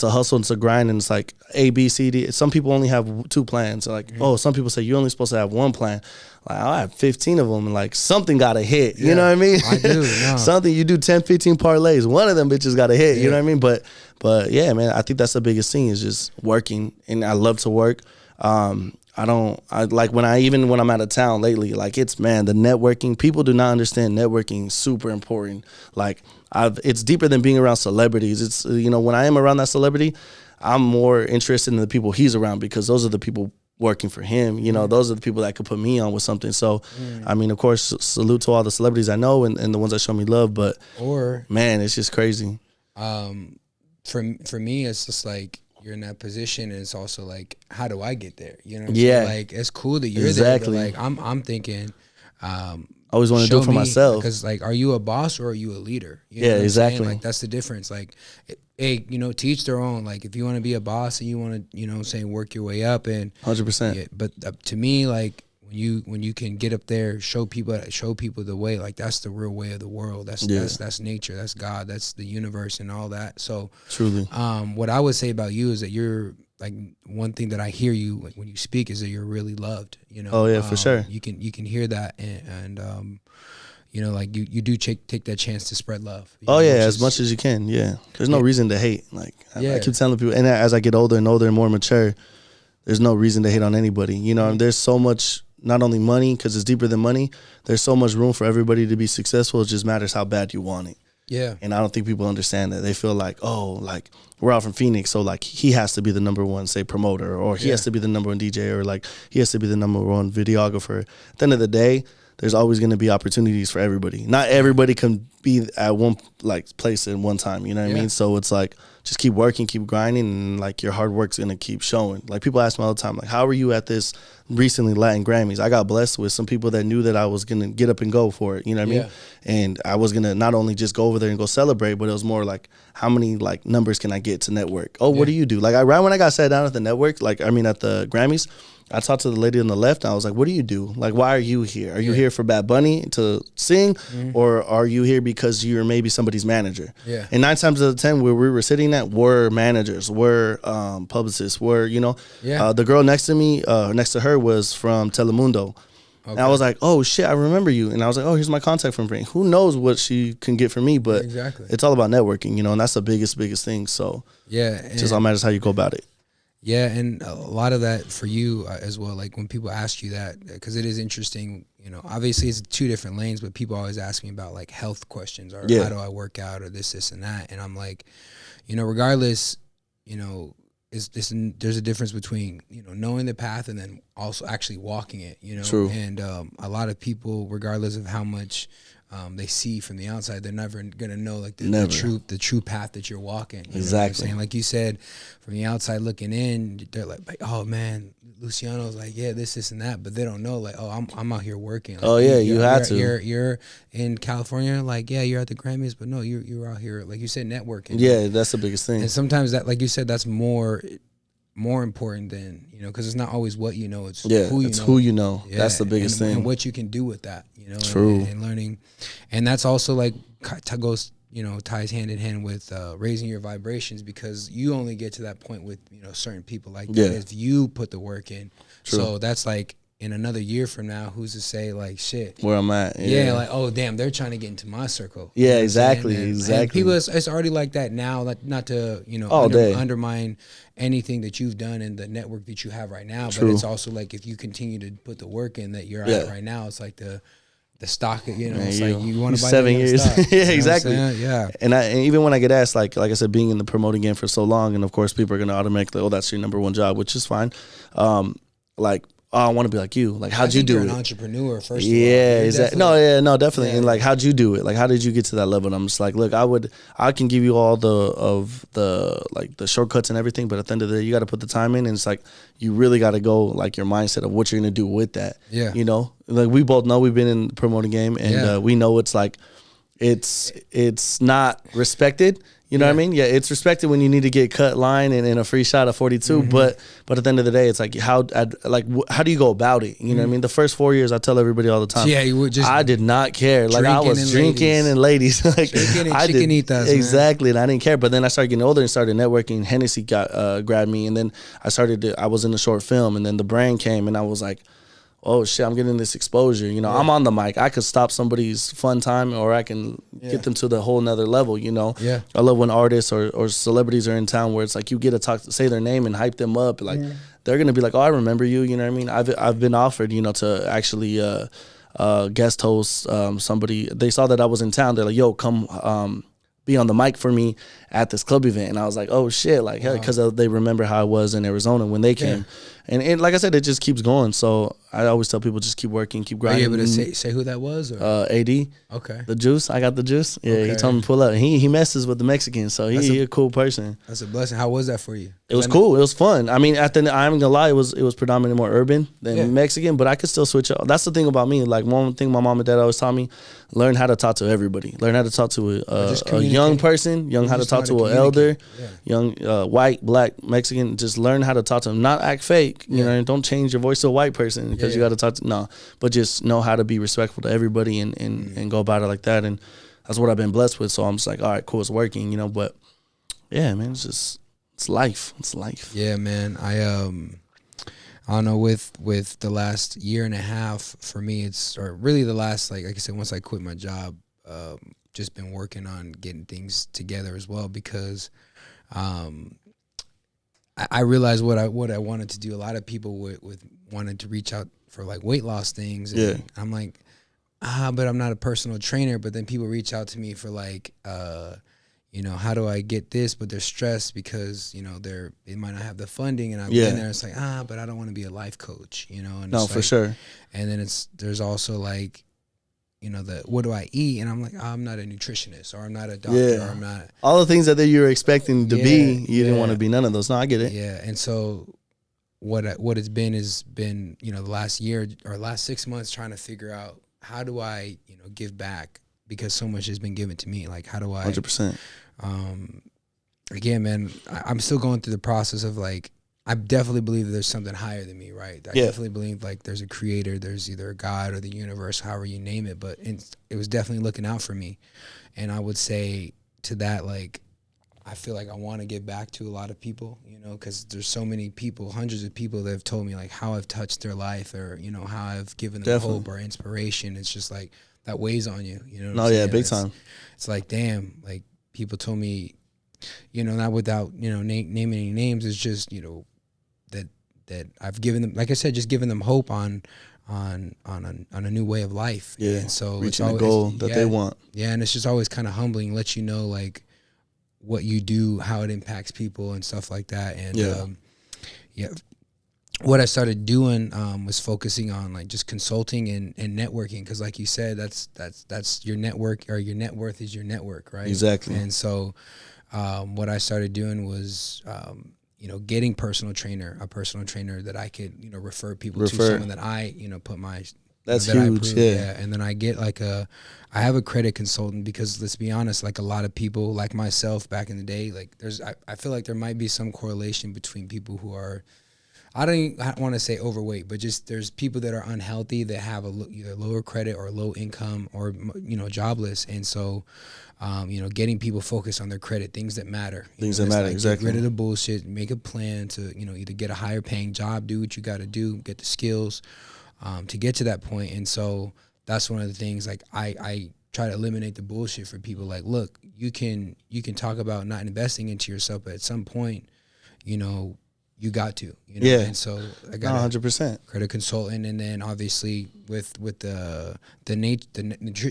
hustle, it's a grind, and it's like A, B, C, D. Some people only have 2 plans. Like, oh, some people say you're only supposed to have 1 plan. Like, I have 15 of them, and like something got to hit. You know what I mean? I do. No. Something, you do 10, 15 parlays. One of them bitches got to hit. You know what I mean? But yeah, man, I think that's the biggest thing is just working, and I love to work. When I'm out of town lately, like the networking, people do not understand networking is super important. Like it's deeper than being around celebrities. It's, when I am around that celebrity, I'm more interested in the people he's around, because those are the people working for him. Those are the people that could put me on with something. So, I mean, of course, salute to all the celebrities I know and the ones that show me love, but man, it's just crazy. For me, it's just like, you're in that position, and it's also like, how do I get there? You know what I'm saying? Like, it's cool that you're there, but like I'm thinking, I always want to do it for myself. Because like, are you a boss or are you a leader? You know exactly. Like, that's the difference. Like, hey, to each their own. Like, if you want to be a boss and you want to, work your way up, and 100%. But to me, like, when you can get up there, show people the way, like, that's the real way of the world. That's nature, that's God, that's the universe and all that. So truly, what I would say about you is that you're like, one thing that I hear you like when you speak is that you're really loved. Oh yeah, for sure. You can hear that, and like you do take that chance to spread love. As much as you can. Yeah, there's no reason to hate. Like I keep telling people, and as I get older and older and more mature, there's no reason to hate on anybody. And there's so much. Not only money, because it's deeper than money. There's so much room for everybody to be successful. It just matters how bad you want it. Yeah. And I don't think people understand that. They feel like, oh, like, we're out from Phoenix, so like he has to be the number one, say, promoter, or he has to be the number one DJ, or like he has to be the number one videographer. At the end of the day, there's always going to be opportunities for everybody. Not everybody can be at one place at one time. You know what I mean? So it's like, just keep working, keep grinding, and like your hard work's gonna keep showing. Like, people ask me all the time, like, how are you at this recently Latin Grammys? I got blessed with some people that knew that I was gonna get up and go for it. You know what I mean? And I was gonna not only just go over there and go celebrate, but it was more like, how many like numbers can I get to network? Oh, what do you do? Like, right when I got sat down at the network, at the Grammys, I talked to the lady on the left, and I was like, what do you do? Like, why are you here? Are you here for Bad Bunny to sing, or are you here because you're maybe somebody's manager? Yeah. And 9 times out of 10, where we were sitting at, were managers, were publicists, were, the girl next to me, next to her was from Telemundo. And I was like, oh shit, I remember you. And I was like, oh, here's my contact information. Who knows what she can get from me, but it's all about networking, you know, and that's the biggest thing. So yeah, it just all matters how you go about it. Yeah, and a lot of that for you as well, like when people ask you that, because it is interesting, you know, obviously it's 2 different lanes, but people always ask me about like health questions or how do I work out or this and that. And I'm like, you know, regardless, you know, there's a difference between, you know, knowing the path and then also actually walking it, you know. True. And a lot of people, regardless of how much they see from the outside, they're never gonna know like the true path that you're walking. You know what I'm saying? Like you said, from the outside looking in, they're like, oh man, Luciano's like, yeah, this and that, but they don't know like, oh, I'm out here working. Like, you had to. You're in California, like, yeah, you're at the Grammys, but no, you're out here, like you said, networking. Yeah, that's the biggest thing. And sometimes that, like you said, that's more important than, you know, because it's not always what you know, it's who you know. Yeah. That's the biggest thing, and what you can do with that, you know. True. And learning, and that's also like goes, you know, ties hand in hand with raising your vibrations, because you only get to that point with, you know, certain people like that if you put the work in. True. So that's like in another year from now, who's to say like shit where I'm at? Yeah, like, oh damn, they're trying to get into my circle. Yeah, you know exactly. And people, it's already like that now. Like, not to, you know, undermine anything that you've done and the network that you have right now. True. But it's also like, if you continue to put the work in that you're at right now, it's like the stock, you know, it's like you want to buy 7 years. Stock, yeah, exactly. Yeah. And even when I get asked, like I said, being in the promoting game for so long, and of course people are going to automatically, oh, that's your number one job, which is fine. Like, oh, I want to be like you. Like, how'd you do it? You're an entrepreneur, first of all. Yeah, exactly. No, definitely. Yeah. And like, how'd you do it? Like, how did you get to that level? And I'm just like, look, I can give you all the shortcuts and everything, but at the end of the day, you got to put the time in, and it's like, you really got to go like your mindset of what you're gonna do with that. Yeah, you know, like we both know we've been in the promoting game, and we know it's like, it's not respected. You know what I mean? Yeah, it's respected when you need to get cut line and a free shot of 42. But at the end of the day, it's like, how do you go about it? You know what I mean? The first 4 years, I tell everybody all the time. Yeah, you would just. I did not care. Like, I was drinking and ladies. Like, drinking and chickenitas. Exactly, and I didn't care. But then I started getting older and started networking. Hennessy grabbed me, and then I was in a short film, and then the brand came, and I was like, oh shit, I'm getting this exposure. You know, I'm on the mic. I could stop somebody's fun time, or I can get them to the whole nother level, you know? Yeah. I love when artists or celebrities are in town where it's like you get to say their name and hype them up. Like, they're going to be like, oh, I remember you. You know what I mean? I've been offered, you know, to actually guest host somebody. They saw that I was in town. They're like, yo, come be on the mic for me at this club event. And I was like, oh shit, like, hell, because they remember how I was in Arizona when they came. And like I said, it just keeps going. So I always tell people, just keep working, keep grinding. Are you able to say who that was? Or? AD. Okay. The juice. I got the juice. Yeah, okay. He told me to pull up. He messes with the Mexicans, so he a cool person. That's a blessing. How was that for you? It was cool. It was fun. I mean, I'm gonna lie, it was predominantly more urban than Mexican, but I could still switch up. That's the thing about me. Like, one thing my mom and dad always taught me: learn how to talk to everybody. Learn how to talk to a young person. How to talk to an elder. Young, white, black, Mexican. Just learn how to talk to them. Not act fake. You know, and don't change your voice to a white person because you got to talk to but just know how to be respectful to everybody and go about it like that. And that's what I've been blessed with. So I'm just like, all right, cool, it's working, you know. But yeah, man, it's life. It's life. Yeah, man. I don't know, with the last year and a half for me, or really the last, like I said, once I quit my job, just been working on getting things together as well, because I realized what I wanted to do. A lot of people with wanted to reach out for like weight loss things. And I'm like, but I'm not a personal trainer. But then people reach out to me for like, you know, how do I get this? But they're stressed because, you know, they might not have the funding. And I'm in there. It's like, but I don't want to be a life coach, you know? And no, for sure. And then there's also like, you know, what do I eat? And I'm like, I'm not a nutritionist, or I'm not a doctor, or I'm not. All the things that you were expecting to be, you didn't want to be none of those. No, I get it. Yeah. And so what it's been has been, you know, the last year or last 6 months trying to figure out, how do I, you know, give back, because so much has been given to me. Like, how do I 100%. Again, man, I'm still going through the process of like, I definitely believe that there's something higher than me, right? I definitely believe like there's a creator, there's either a God or the universe, however you name it, but it was definitely looking out for me. And I would say to that, like, I feel like I want to give back to a lot of people, you know, because there's so many people, hundreds of people that have told me like how I've touched their life, or, you know, how I've given them hope or inspiration. It's just like that weighs on you, you know. No, yeah, big time. It's like, damn, like people told me, you know, not without, you know, naming any names. It's just, you know, that I've given them, like I said, just giving them hope on a new way of life. Yeah, and so reaching a goal that they want. Yeah, and it's just always kind of humbling, let you know like what you do, how it impacts people and stuff like that. And what I started doing was focusing on like just consulting and networking, because like you said, that's your network, or your net worth is your network, right? Exactly. And so what I started doing was you know, getting a personal trainer that I could, you know, refer people to, someone that I, you know, put my, that's huge. Yeah. And then I get like I have a credit consultant, because let's be honest, like a lot of people like myself back in the day, like I feel like there might be some correlation between people who are, I don't want to say overweight, but just there's people that are unhealthy that have either lower credit or low income, or, you know, jobless. And so, you know, getting people focused on their credit, things that matter. Like, exactly. Get rid of the bullshit, make a plan to, you know, either get a higher paying job, do what you got to do, get the skills to get to that point. And so that's one of the things, like I try to eliminate the bullshit for people. Like, look, you can talk about not investing into yourself, but at some point, you know, you got to, you know. Yeah. And so I got 100% credit consultant, and then obviously with the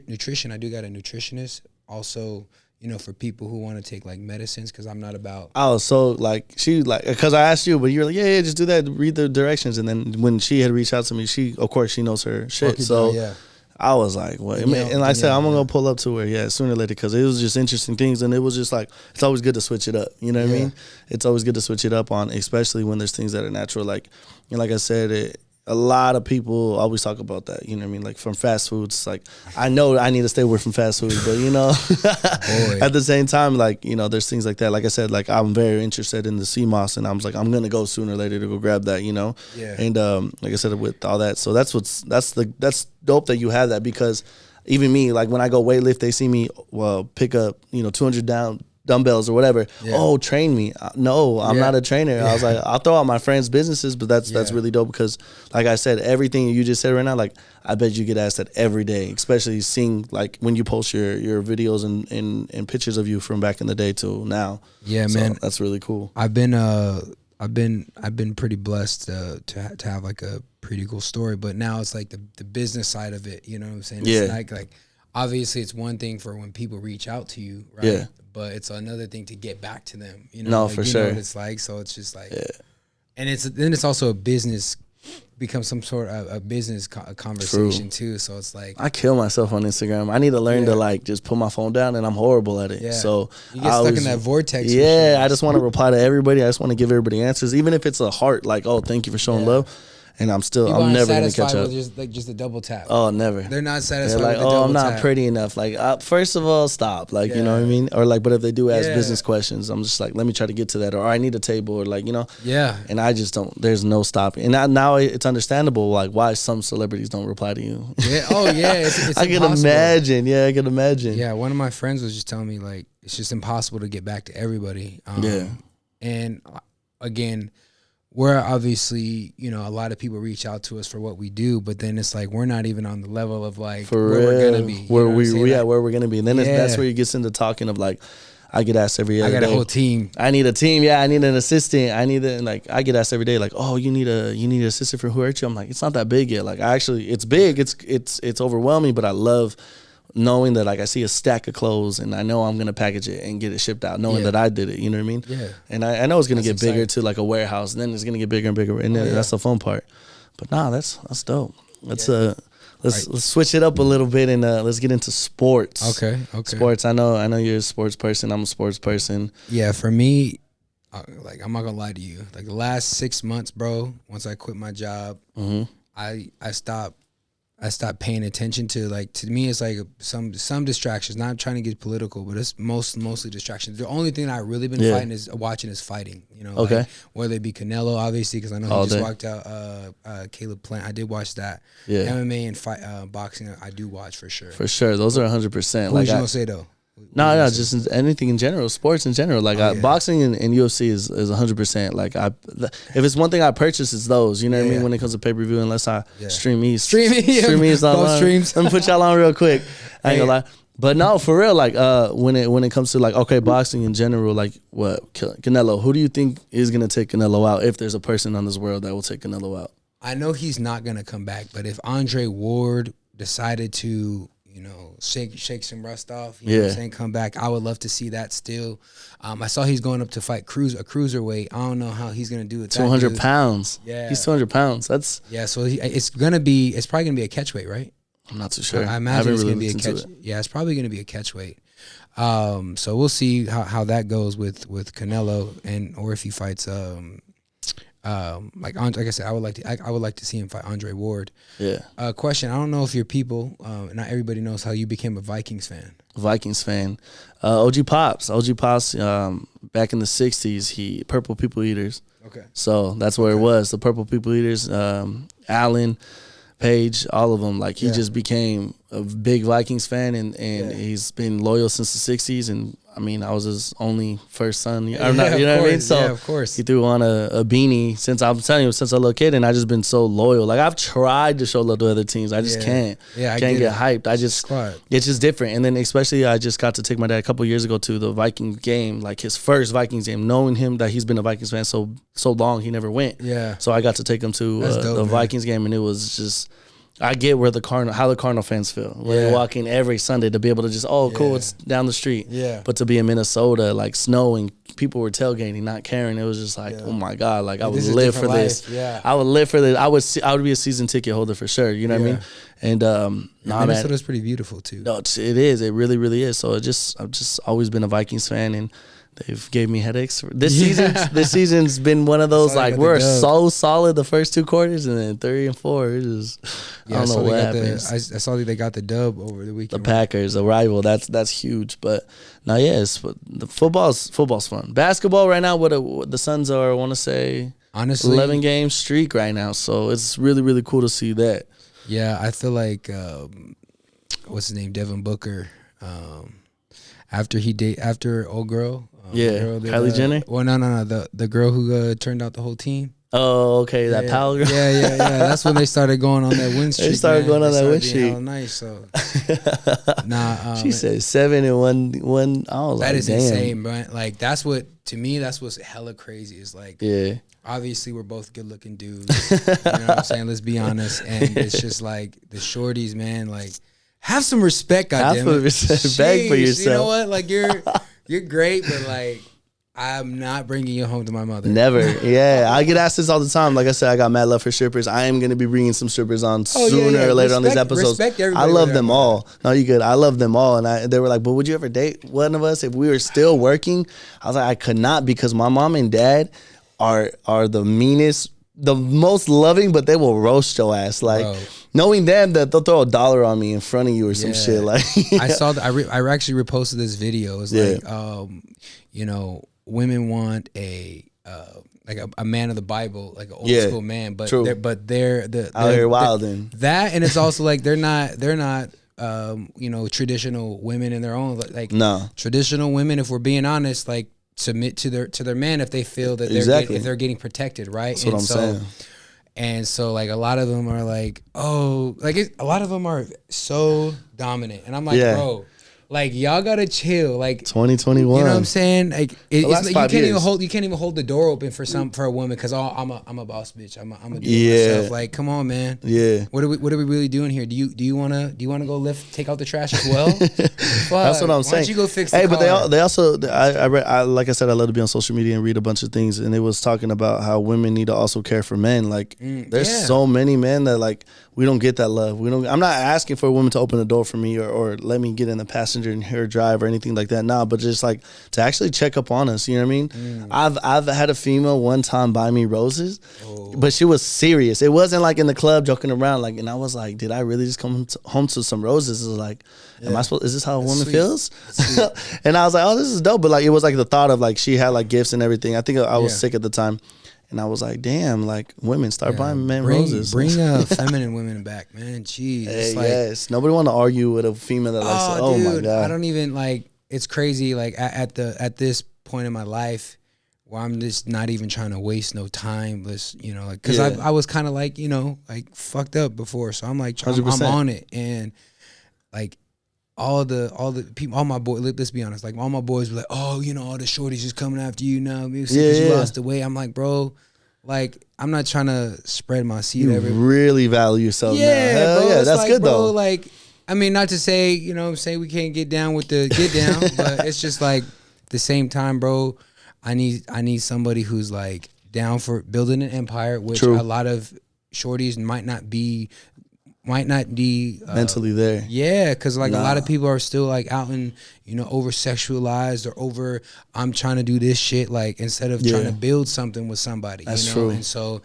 nutrition, I do got a nutritionist also, you know, for people who want to take like medicines, because I'm not about. Oh, so like she like, because I asked you, but you were like, yeah, just do that, read the directions, and then when she had reached out to me, she of course she knows her shit, so yeah. I was like, what? And like I said, I'm gonna pull up to her, sooner or later, because it was just interesting things, and it was just like, it's always good to switch it up. You know what I mean? It's always good to switch it up on, especially when there's things that are natural. Like, and like I said, a lot of people always talk about that. You know what I mean? Like from fast foods, like I know I need to stay away from fast food, but you know, at the same time, like, you know, there's things like that. Like I said, like I'm very interested in the sea moss, and I was like, I'm gonna go sooner or later to go grab that. You know? Yeah. And like I said, with all that, so that's dope that you have that, because even me, like when I go weightlift, they see me pick up, you know, 200 down dumbbells or whatever. Oh, train me. No, I'm not a trainer. I was like, I'll throw out my friends' businesses, but that's really dope, because like I said, everything you just said right now, like I bet you get asked that every day, especially seeing like when you post your videos and pictures of you from back in the day till now. Yeah, so man, that's really cool. I've been pretty blessed to have like a pretty cool story, but now it's like the business side of it, you know what I'm saying? It's like obviously it's one thing for when people reach out to you, right? Yeah. But it's another thing to get back to them, you know? No, like, for you sure. know what it's like, so it's just like, and it's also a business, becomes some sort of a business conversation too. So it's like, I kill myself on Instagram. I need to learn to like just put my phone down, and I'm horrible at it. Yeah. So you get stuck in that vortex. Yeah, I just want to reply to everybody. I just want to give everybody answers, even if it's a heart, like, oh, thank you for showing love. And I'm never gonna catch up. With just a double tap. Oh, never. They're not satisfied. They're like, with the double I'm not tap. pretty enough. Like, first of all, stop. Like, you know what I mean? Or like, but if they do ask business questions, I'm just like, let me try to get to that. Or I need a table, or like, you know. Yeah. And I just don't. There's no stopping. And now it's understandable, like, why some celebrities don't reply to you. Yeah. Oh yeah. It's I can imagine. Yeah, I can imagine. Yeah. One of my friends was just telling me like it's just impossible to get back to everybody. And again, we're obviously, you know, a lot of people reach out to us for what we do, but then it's like we're not even on the level of like where we're gonna be. Where we're gonna be. And then that's where it gets into talking of like, I get asked every other day. I got a whole team. I need a team. Yeah, I need an assistant. I get asked every day like, oh, you need an assistant for Who Hurt You? I'm like, it's not that big yet. Like, it's big. It's overwhelming, but I love knowing that, like, I see a stack of clothes and I know I'm gonna package it and get it shipped out, knowing that I did it. You know what I mean? Yeah. And I know it's gonna get bigger to like a warehouse, and then it's gonna get bigger and bigger, and that's the fun part. But nah, that's dope. Let's switch it up a little bit, and let's get into sports. Okay. Sports. I know you're a sports person. I'm a sports person. Yeah, for me, like, I'm not gonna lie to you. Like the last 6 months, bro. Once I quit my job, I stopped paying attention to, like, to me it's like some distractions. Not trying to get political, but it's mostly distractions. The only thing I really been watching is fighting. You know, like, whether it be Canelo, obviously, because I know he just walked out. Caleb Plant, I did watch that. Yeah. MMA and boxing, I do watch for sure. For sure, those are 100%. Who's you gonna say though? No, just anything in general, sports in general. Like boxing and UFC is 100%. Like if it's one thing I purchase, it's those. You know what I mean? When it comes to pay per view, unless I stream East, stream East online. Streams. Let me put y'all on real quick. I ain't gonna lie. But no, for real, like when it comes to like boxing in general, like what Canelo, who do you think is gonna take Canelo out if there's a person on this world that will take Canelo out? I know he's not gonna come back, but if Andre Ward decided to, shake some rust off, you know what I'm saying, come back, I would love to see that still. I saw he's going up to fight a cruiserweight. I don't know how he's gonna do it. 200 pounds. Yeah, he's 200 pounds. That's so it's probably gonna be a catchweight, right? I'm not too sure. I imagine it's going to be a catch. Yeah, it's probably going to be a catchweight. So we'll see how that goes with Canelo, or if he fights like I said, I would like to see him fight Andre Ward. Yeah. Question: I don't know if your people, not everybody knows how you became a Vikings fan. Vikings fan, OG Pops, back in the '60s, Purple People Eaters. Okay. So that's where it was. The Purple People Eaters, Allen, Page, all of them. Like he just became a big Vikings fan, and he's been loyal since the '60s. And I mean, I was his only first son. You know what I mean? So of course, he threw on a beanie since I'm telling you, since a little kid, and I just been so loyal. Like I've tried to show love to other teams, I just can't. Yeah, I can't get hyped. It's just different. And then especially, I just got to take my dad a couple years ago to the Vikings game, like his first Vikings game, knowing him that he's been a Vikings fan so long, he never went. Yeah. So I got to take him to the Vikings game, and it was just. I get how the Cardinal fans feel. When they walk in every Sunday to be able to just, cool, it's down the street. Yeah. But to be in Minnesota, like snowing, people were tailgating, not caring. It was just like, oh my God, like I would live for this. Yeah. I would live for this. I would be a season ticket holder for sure. You know what I mean? And Minnesota's pretty beautiful too. No, it is. It really, really is. So I've just always been a Vikings fan, and they've gave me headaches. This season's been one of those, like, we're so solid the first 2 quarters, and then 3 and 4, it just, I don't know what happens. I saw that they got the dub over the weekend. The Packers, a rival, that's huge. But no, the football's fun. Basketball right now, what the Suns are, I want to say, honestly, 11-game streak right now. So it's really, really cool to see that. Yeah, I feel like what's his name, Devin Booker. After old girl. Kylie Jenner. Well, no, the girl who turned out the whole team. Oh, okay, that Powell girl. Yeah. That's when they started going on that win streak. They started going on that win streak. Nice. So, she said 7 and 1. I was that like, is damn. insane, bro. Like that's what's hella crazy. Is like, obviously we're both good looking dudes. You know what I'm saying? Let's be honest. And it's just like the shorties, man. Like, have some respect, goddamn it. Respect for yourself. You know what? Like you're great, but like I'm not bringing you home to my mother. Never. Yeah, I get asked this all the time. Like I said, I got mad love for strippers. I am going to be bringing some strippers on sooner or later on these episodes. I love them all. No, you good. I love them all. And they were like, but would you ever date one of us if we were still working? I was like, I could not, because my mom and dad are the meanest, the most loving, but they will roast your ass. Like, knowing them, that they'll throw $1 on me in front of you or some shit. Like, I saw that. I actually reposted this video. It's like, women want a man of the Bible, like an old school man, but they're out here wilding. That, and it's also like they're not traditional women in their own, like traditional women, if we're being honest, like submit to their man if they feel that they're getting protected, right? That's what I'm saying. And so, like, a lot of them are like, a lot of them are so dominant, and I'm like, bro, like, y'all gotta chill. Like, 2021, you know what I'm saying? Like, you can't years. even hold the door open for a woman, because I'm a boss bitch. I'm a do it myself. Like, come on, man. Yeah. What are we really doing here? Do you wanna go take out the trash as well? That's what I'm saying. Why don't you go fix the car? But they also, I read, like I said, I love to be on social media and read a bunch of things, and it was talking about how women need to also care for men. Like, there's so many men that, like, we don't get that love. I'm not asking for a woman to open the door for me or let me get in the passenger and her drive or anything like that. Nah, but just like to actually check up on us. You know what I mean? I've had a female one time buy me roses, but she was serious. It wasn't like in the club joking around. Like, and I was like, did I really just come home to some roses? It was like, is this how a woman feels? And I was like, oh, this is dope. But like, it was like the thought of like, she had like gifts and everything. I think I was sick at the time. And I was like, damn, like, women, start buying men roses. Bring feminine women back, man. Jeez. Hey, nobody want to argue with a female that likes, dude, my God. I don't even, like, it's crazy. Like at this point in my life, where I'm just not even trying to waste no time. You know, like, cause I was kind of like, you know, like fucked up before. So I'm like, I'm on it. And like all the people, all my boys, let's be honest, like all my boys were like, oh, you know, all the shorties just coming after you now. Because you lost the weight. I'm like, bro, like, I'm not trying to spread my seed. You really value yourself now. Hell bro, yeah, that's like, good though. Like, I mean, not to say, you know what I'm saying, we can't get down with the get down, but it's just like, at the same time, bro, I need somebody who's like down for building an empire, which a lot of shorties might not be mentally there. Yeah, because like a lot of people are still like out and, you know, over sexualized or over, I'm trying to do this shit, like instead of trying to build something with somebody. That's you know? true. And so,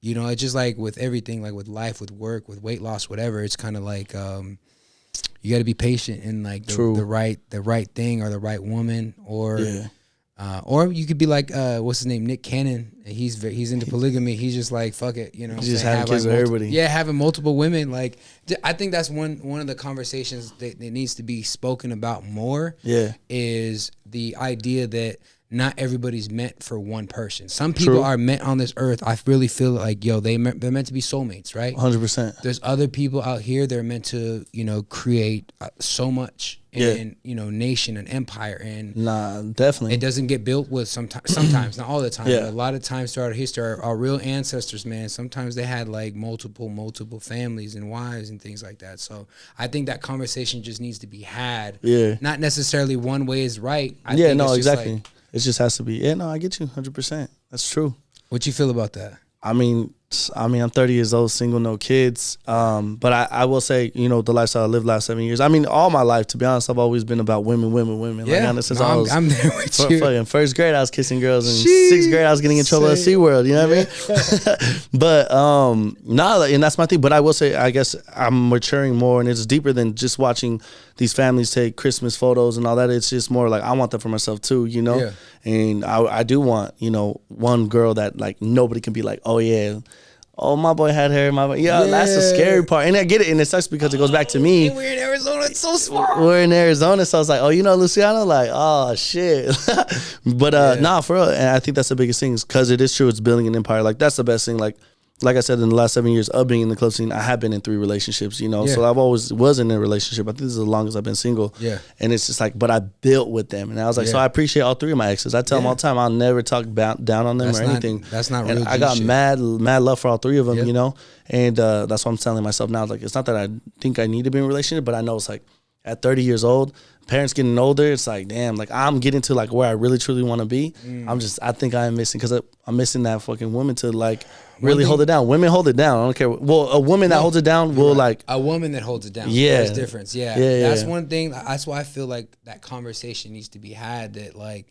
you know, it's just like with everything, like with life, with work, with weight loss, whatever, it's kind of like you got to be patient in like the right thing or the right woman or you could be like what's his name, Nick Cannon. He's into polygamy. He's just like, fuck it, you know. He's just having kids with everybody. Yeah, having multiple women. Like, I think that's one of the conversations that needs to be spoken about more. Yeah, is the idea that not everybody's meant for one person. Some people are meant on this earth. I really feel like, yo, they're meant to be soulmates, right? 100%. There's other people out here that are meant to, you know, create so much in, you know, nation and empire. And definitely. It doesn't get built with sometimes, not all the time. But a lot of times throughout history, our real ancestors, man, sometimes they had like multiple families and wives and things like that. So I think that conversation just needs to be had. Yeah. Not necessarily one way is right. I think it's exactly. Like, it just has to be. Yeah, no, I get you 100%. That's true. What you feel about that? I mean, I'm 30 years old, single, no kids. But I will say, you know, the lifestyle I lived last 7 years. I mean, all my life, to be honest, I've always been about women. Yeah, like, since I was I'm there with you. Fucking first grade, I was kissing girls. And sixth grade, I was getting in trouble at SeaWorld. You know what I mean? But and that's my thing. But I will say, I guess I'm maturing more, and it's deeper than just watching these families take Christmas photos and all that. It's just more like I want that for myself too, you know. Yeah. And I do want, you know, one girl that like nobody can be like, oh yeah. Oh, my boy had hair. That's the scary part. And I get it. And it sucks because it goes back to me. And we're in Arizona. It's so smart. We're in Arizona. So I was like, oh, you know Luciano? Like, oh, shit. But nah, for real. And I think that's the biggest thing because it is true. It's building an empire. Like, that's the best thing. Like I said, in the last 7 years of being in the club scene, I have been in 3 relationships, you know. Yeah. So I've always was in a relationship. I think this is the longest I've been single. Yeah. And it's just like, but I built with them. And I was like, so I appreciate all 3 of my exes. I tell them all the time, I'll never talk down on them or anything. That's not real. And I got mad love for all 3 of them, you know. And that's what I'm telling myself now. Like, it's not that I think I need to be in a relationship, but I know it's like at 30 years old, parents getting older, it's like, damn, like I'm getting to like where I really truly want to be. I think I am missing because I'm missing that fucking woman to like really hold it down. Women hold it down. I don't care. Well, a woman that holds it down will like a woman that holds it down. Yeah, there's difference. Yeah, that's one thing. That's why I feel like that conversation needs to be had. That like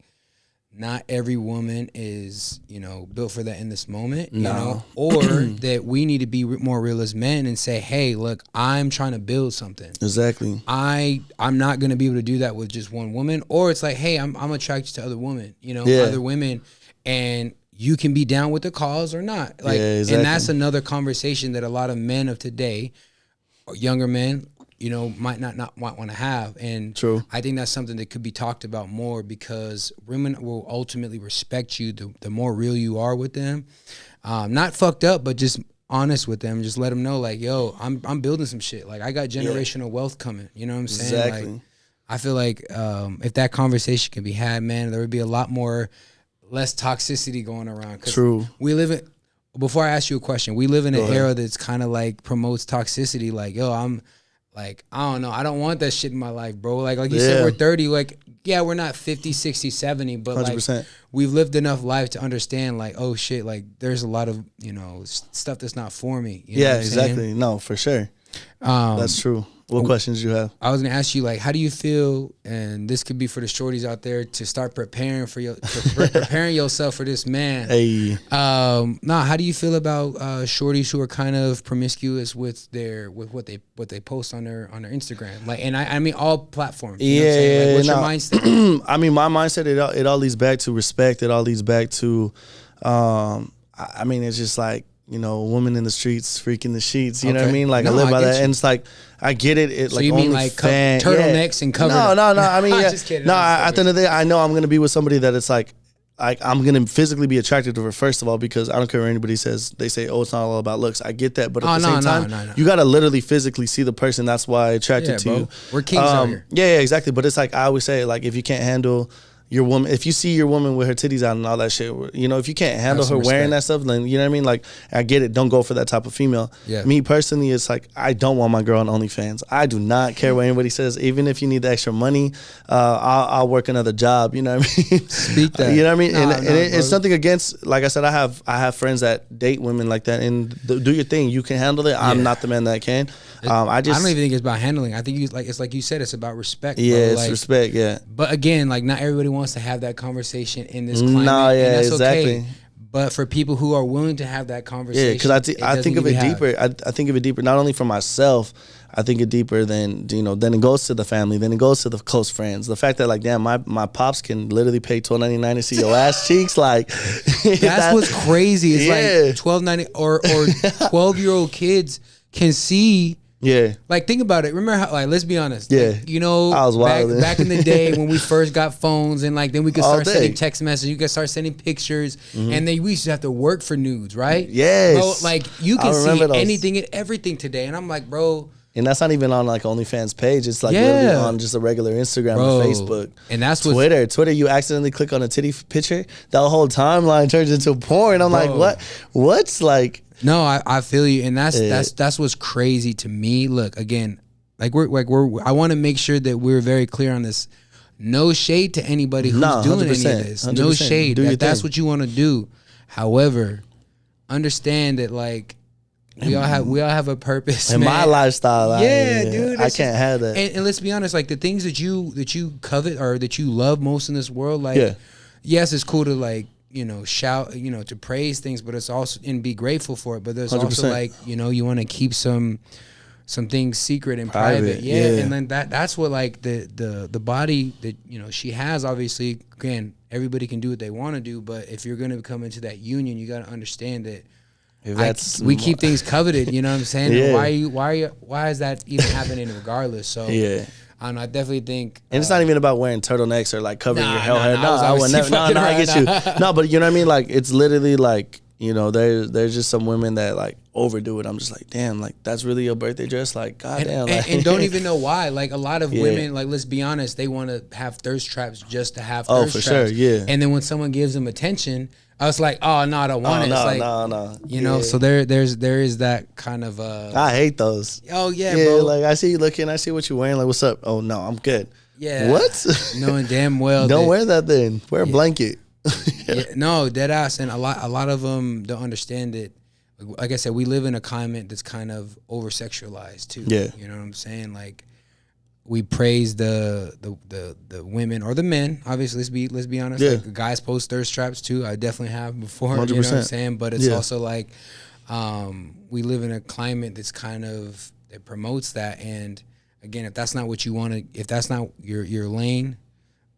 not every woman is, you know, built for that in this moment. You know, or that we need to be more real as men and say, hey, look, I'm trying to build something. Exactly. I'm not going to be able to do that with just one woman. Or it's like, hey, I'm attracted to other women. You know, other women, and you can be down with the cause or not. Like, exactly. And that's another conversation that a lot of men of today, or younger men, you know, might not want to have. And I think that's something that could be talked about more because women will ultimately respect you the more real you are with them. Not fucked up, but just honest with them. Just let them know, like, yo, I'm building some shit. Like, I got generational wealth coming. You know what I'm saying? Exactly. Like, I feel like if that conversation can be had, man, there would be a lot less toxicity going around. True. We live in, before I ask you a question, we live in an era that's kind of like promotes toxicity. Like, yo, I'm like, I don't know. I don't want that shit in my life, bro. Like you said, we're 30. Like, yeah, we're not 50, 60, 70, but 100%. Like we've lived enough life to understand like, oh shit, like there's a lot of, you know, stuff that's not for me. You know what I'm exactly. saying? No, for sure. That's true. What questions do you have? I was gonna ask you, like, how do you feel? And this could be for the shorties out there to start preparing for preparing yourself for this man. Hey, how do you feel about shorties who are kind of promiscuous with what they post on their Instagram? Like, and I mean all platforms. You know what I'm saying? Like, what's your mindset? I mean, my mindset it all leads back to respect. It all leads back to, I mean, it's just like, you know, a woman in the streets freaking the sheets. You know what I mean? Like I live by that, and it's like I get it. It so like you mean like turtlenecks and covered? No. I mean, yeah. Just kidding. No, at the end of the day, I know I'm gonna be with somebody that it's like I'm gonna physically be attracted to her first of all, because I don't care what anybody says. They say, "Oh, it's not all about looks." I get that, but at the same time, you gotta literally physically see the person. That's why I'm attracted to you. We're kings out here. Yeah, exactly. But it's like I always say, like if you can't handle your woman, if you see your woman with her titties out and all that shit, you know, if you can't handle her wearing that stuff, then you know what I mean? Like, I get it. Don't go for that type of female. Yeah. Me personally, it's like, I don't want my girl on OnlyFans. I do not care what anybody says. Even if you need the extra money, I'll work another job. You know what I mean? Speak that. You know what I mean? It's something against, like I said, I have friends that date women like that, and do your thing. You can handle it. I'm not the man that can. I don't even think it's about handling. I think it's like you said, it's about respect. Yeah, it's like, respect. Yeah. But again, like not everybody wants to have that conversation in this climate. No, yeah, and that's exactly. Okay. But for people who are willing to have that conversation, yeah, because I think of it deeper. I think of it deeper, not only for myself. I think it deeper than, you know, then it goes to the family, then it goes to the close friends. The fact that like, damn, my pops can literally pay $12.99 to see your ass cheeks, like that's what's crazy. It's like $12.90 or 12-year-old kids can see. Yeah. Like, think about it. Remember how, like, let's be honest. Yeah. Like, you know, I was back in the day when we first got phones and, like, then we could start sending text messages. You could start sending pictures. And then we used to have to work for nudes, right? Yes. Bro, like, you can see anything and everything today. And I'm like, bro. And that's not even on, like, OnlyFans page. It's, like, literally on just a regular Instagram or Facebook. And that's what Twitter, you accidentally click on a titty picture. That whole timeline turns into porn. I'm like, what? What's, like... No, I feel you, and that's what's crazy to me. Look, again, I want to make sure that we're very clear on this. No shade to anybody who's doing any of this. No shade. That's what you want to do. However, understand that like we all have a purpose. And my lifestyle, dude, I can't have that. And let's be honest, like the things that you covet or that you love most in this world, like yes, it's cool to like, you know, shout, you know, to praise things, but it's also, and be grateful for it. But there's 100%. Also like, you know, you want to keep some things secret and private. Yeah. And then that's what like the body that, you know, she has, obviously, again, everybody can do what they want to do. But if you're going to come into that union, you got to understand that we keep things coveted, you know what I'm saying? Yeah. Why is that even happening regardless? So yeah. I don't know, I definitely think... And it's not even about wearing turtlenecks or, like, covering your hair. No, I would never... No, I get you. No, but you know what I mean? Like, it's literally, like, you know, there's just some women that, like, overdo it. I'm just like, damn, like, that's really your birthday dress? Like, goddamn. And don't even know why. Like, a lot of women, like, let's be honest, they want to have thirst traps just to have thirst traps. Oh, for sure, yeah. And then when someone gives them attention... I was like, oh no, I don't want it. It's like, no. You know, so there is that kind of I hate those. Oh yeah, bro. Like I see you looking, I see what you're wearing, like what's up? Oh no, I'm good. Yeah. What? Knowing damn well. Don't wear that then. Wear a blanket. No, dead ass. And a lot of them don't understand it. Like I said, we live in a climate that's kind of over sexualized too. Yeah. You know what I'm saying? Like we praise the women or the men. Obviously, let's be honest. Yeah. Like, guys post thirst traps too. I definitely have before. 100%. You know what I'm saying? But it's also like we live in a climate that's kind of that promotes that. And again, if that's not what you want to, if that's not your lane,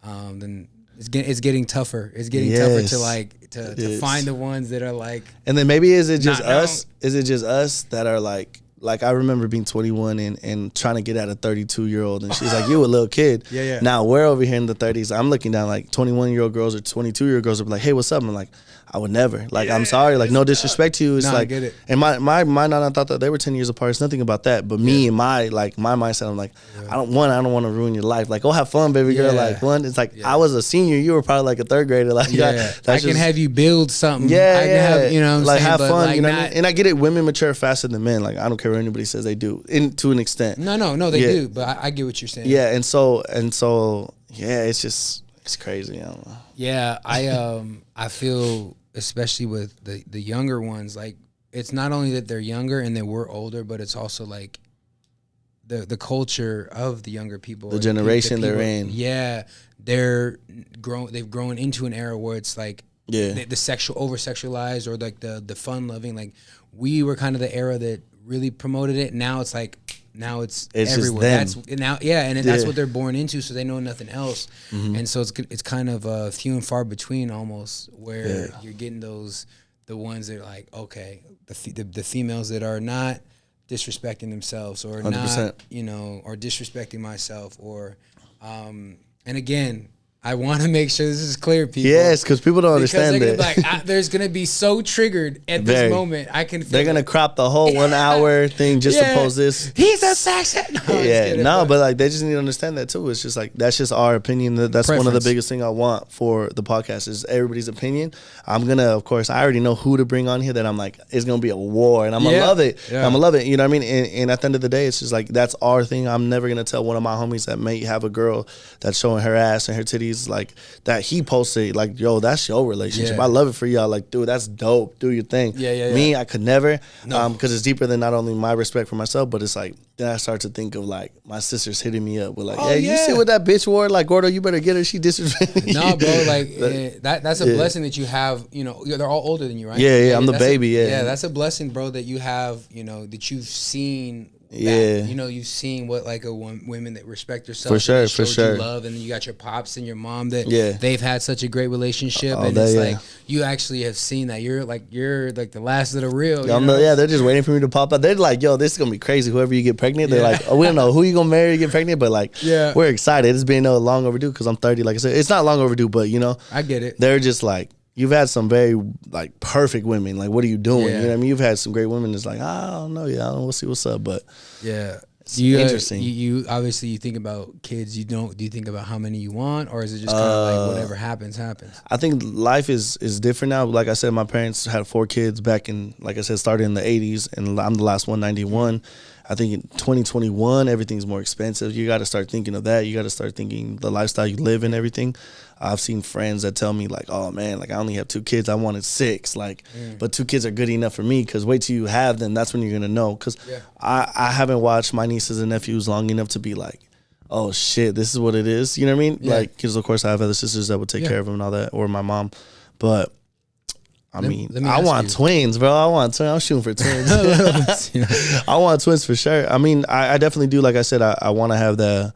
then it's getting tougher. It's getting tougher to like to find the ones that are like. And then maybe is it just us? Is it just us that are like? Like, I remember being 21 and trying to get at a 32-year-old. And she's like, you a little kid. Yeah. Now, we're over here in the 30s. I'm looking down, like, 21-year-old girls or 22-year-old girls will be like, hey, what's up? I'm like, I would never. Like, I'm sorry. Like, no disrespect to you. It's like, I get it. And my nana thought that they were 10 years apart. It's nothing about that. But me and my mindset, I'm like, I don't want to ruin your life. Like, go have fun, baby girl. Like, it's like, I was a senior. You were probably like a third grader. Like, I can have you build something. Yeah, I can have, you know what I'm like, saying? Have fun. Like, you know what I mean? And I get it. Women mature faster than men. Like, I don't care what anybody says they do, to an extent. No, they do. But I get what you're saying. Yeah, and so, yeah, it's crazy. I don't know. Yeah, I feel, especially with the younger ones, like it's not only that they're younger and that we're older, but it's also like the culture of the younger people, the generation they're in. Yeah, they've grown into an era where it's like the sexual over sexualized, or like the fun loving. Like we were kind of the era that really promoted it. Now it's like it's everywhere. That's that's what they're born into, so they know nothing else. Mm-hmm. And so it's kind of few and far between almost, where you're getting those the ones that are like, okay, the females that are not disrespecting themselves or 100%. Not, you know, or disrespecting myself or, and again, I want to make sure this is clear, people. Yes, because people don't understand that. Like, there's going to be so triggered at this moment. I can feel they're going to crop the whole 1 hour thing just to post this. He's a section. But like they just need to understand that too. It's just like, that's just our opinion. That's preference. One of the biggest things I want for the podcast is everybody's opinion. I'm going to, of course, I already know who to bring on here that I'm like, it's going to be a war and I'm going to love it. Yeah. I'm going to love it. You know what I mean? And at the end of the day, it's just like, that's our thing. I'm never going to tell one of my homies that may have a girl that's showing her ass and her titties like that he posted, like, yo, that's your relationship. I love it for y'all. Like, dude, that's dope. Do your thing. Me, I could never, because it's deeper than not only my respect for myself, but it's like, then I start to think of like my sisters hitting me up with like, hey, you see what that bitch wore? Like, Gordo, you better get her. She disrespected you. No, bro, like that's a blessing that you have. You know, they're all older than you, right? Yeah, I'm the baby. Yeah, that's a blessing, bro, that you have. You know, that you've seen. That, you know, you've seen what like women that respect yourself for sure, you love, and then you got your pops and your mom that they've had such a great relationship, and it's like you actually have seen that. You're like the last of the real. They're just waiting for me to pop out. They're like, yo, this is gonna be crazy. Whoever you get pregnant, they're like, oh, we don't know who you gonna marry to get pregnant, but like, we're excited. It's been long overdue because I'm 30. Like I said, it's not long overdue, but you know, I get it. They're just like, you've had some very like perfect women. Like, what are you doing? You know what I mean? You've had some great women. It's like, I don't know. We'll see what's up. But it's interesting. You obviously you think about kids. Do you think about how many you want, or is it just kind of like whatever happens? I think life is different now. Like I said, my parents had 4 kids back in, like I said, started in the 80s, and I'm the last one, 91. I think in 2021, everything's more expensive. You got to start thinking of that. You got to start thinking the lifestyle you live and everything. I've seen friends that tell me like, oh man, like I only have 2 kids. I wanted 6, like, but 2 kids are good enough for me. Cause wait till you have them. That's when you're gonna know. Cause I haven't watched my nieces and nephews long enough to be like, oh shit, this is what it is. You know what I mean? Like, cause of course I have other sisters that would take care of them and all that, or my mom. But I mean, I want twins, bro. I want twins. I'm shooting for twins. I want twins for sure. I mean, I definitely do. Like I said, I want to have the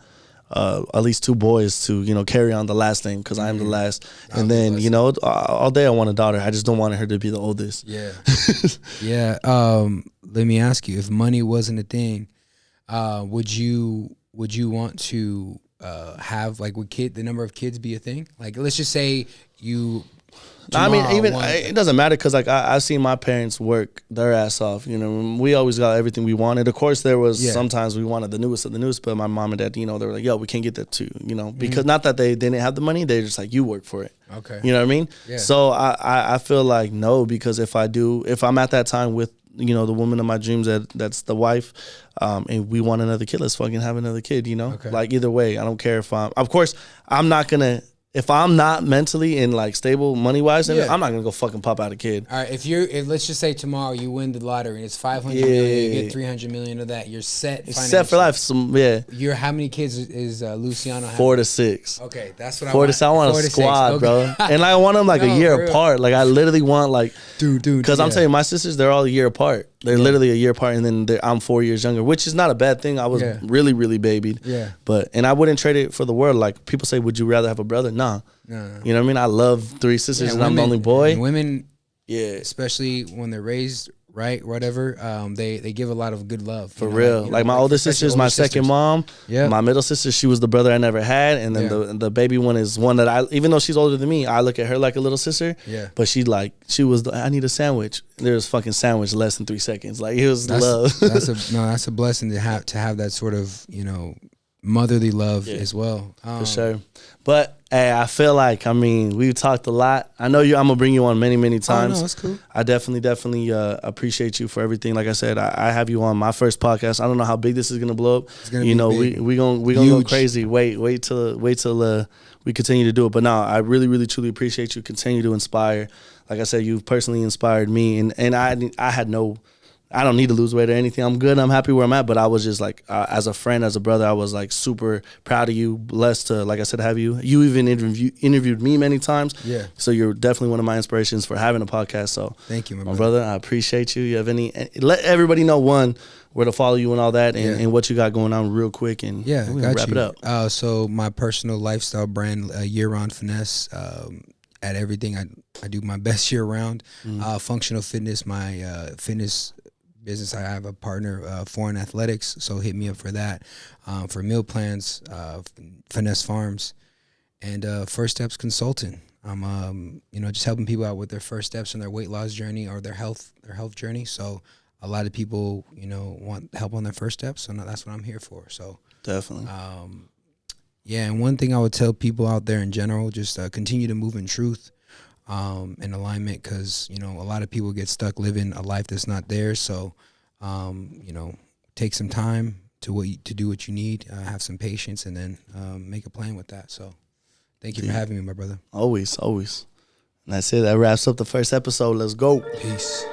at least 2 boys to, you know, carry on the last thing because I am the last. And then, you know, all day I want a daughter. I just don't want her to be the oldest. Let me ask you, if money wasn't a thing, would you want to have, like, would the number of kids be a thing? Like, let's just say you... I mean, even it doesn't matter because like I've seen my parents work their ass off. You know, we always got everything we wanted. Of course, there was sometimes we wanted the newest of the newest, but my mom and dad, you know, they were like, "Yo, we can't get that too." You know, because not that they didn't have the money, they're just like, "You work for it." Okay, you know what I mean? Yeah. So I feel like no, because if I'm at that time with, you know, the woman of my dreams that's the wife, and we want another kid, let's fucking have another kid. You know, like either way, I don't care if of course I'm not gonna. If I'm not mentally and like stable money wise, I'm not gonna go fucking pop out a kid. All right, if let's just say tomorrow you win the lottery and it's 500 million, you get 300 million of that, you're set. It's set for life. You're how many kids is Luciano having? 4 to 6. Okay, that's what 4 to 6. I want a squad, bro, and I want them like a year apart. Like I literally want like, dude, because I'm telling you, my sisters, they're all a year apart. They're literally a year apart, and then I'm 4 years younger, which is not a bad thing. I was really, really babied. Yeah. And I wouldn't trade it for the world. Like people say, would you rather have a brother? Nah. No. You know what I mean? I love 3 sisters, and I'm the only boy. And women, especially when they're raised right, whatever, they give a lot of good love. For real. Like my oldest sister is my second mom. Yeah. My middle sister, she was the brother I never had, and then the baby one is one that even though she's older than me, I look at her like a little sister. Yeah. But she was I need a sandwich. There's fucking sandwich less than 3 seconds. Like it was love. That's a blessing to have that sort of, you know, motherly love as well. For sure. But hey, I feel like, I mean, we've talked a lot. I know I'm gonna bring you on many, many times. Oh, no, that's cool. I definitely appreciate you for everything. Like I said, I have you on my first podcast. I don't know how big this is gonna blow up. It's gonna be big. we gonna go crazy. Wait till we continue to do it. But no, I really, really, truly appreciate you. Continue to inspire. Like I said, you've personally inspired me, and I don't need to lose weight or anything. I'm good. I'm happy where I'm at. But I was just like, as a friend, as a brother, I was like super proud of you, blessed to, like I said, have you. You even interviewed me many times. Yeah. So you're definitely one of my inspirations for having a podcast. So thank you, my brother. I appreciate you. You have let everybody know where to follow you and all that, and what you got going on real quick, and we're gonna wrap it up. So my personal lifestyle brand, Year-Round Finesse. at everything. I do my best year round. Functional fitness, my fitness business. I have a partner, Foreign Athletics, so hit me up for that. For meal plans, Finesse Farms, and First Steps Consulting. I'm just helping people out with their first steps in their weight loss journey or their health journey. So a lot of people, want help on their first steps, so that's what I'm here for. So definitely. Yeah, and one thing I would tell people out there in general, just continue to move in truth, and alignment, because a lot of people get stuck living a life that's not theirs. So take some time to do what you need, have some patience, and then make a plan with that. So thank you for having me, my brother. Always. And that's it. That wraps up the first episode. Let's go. Peace.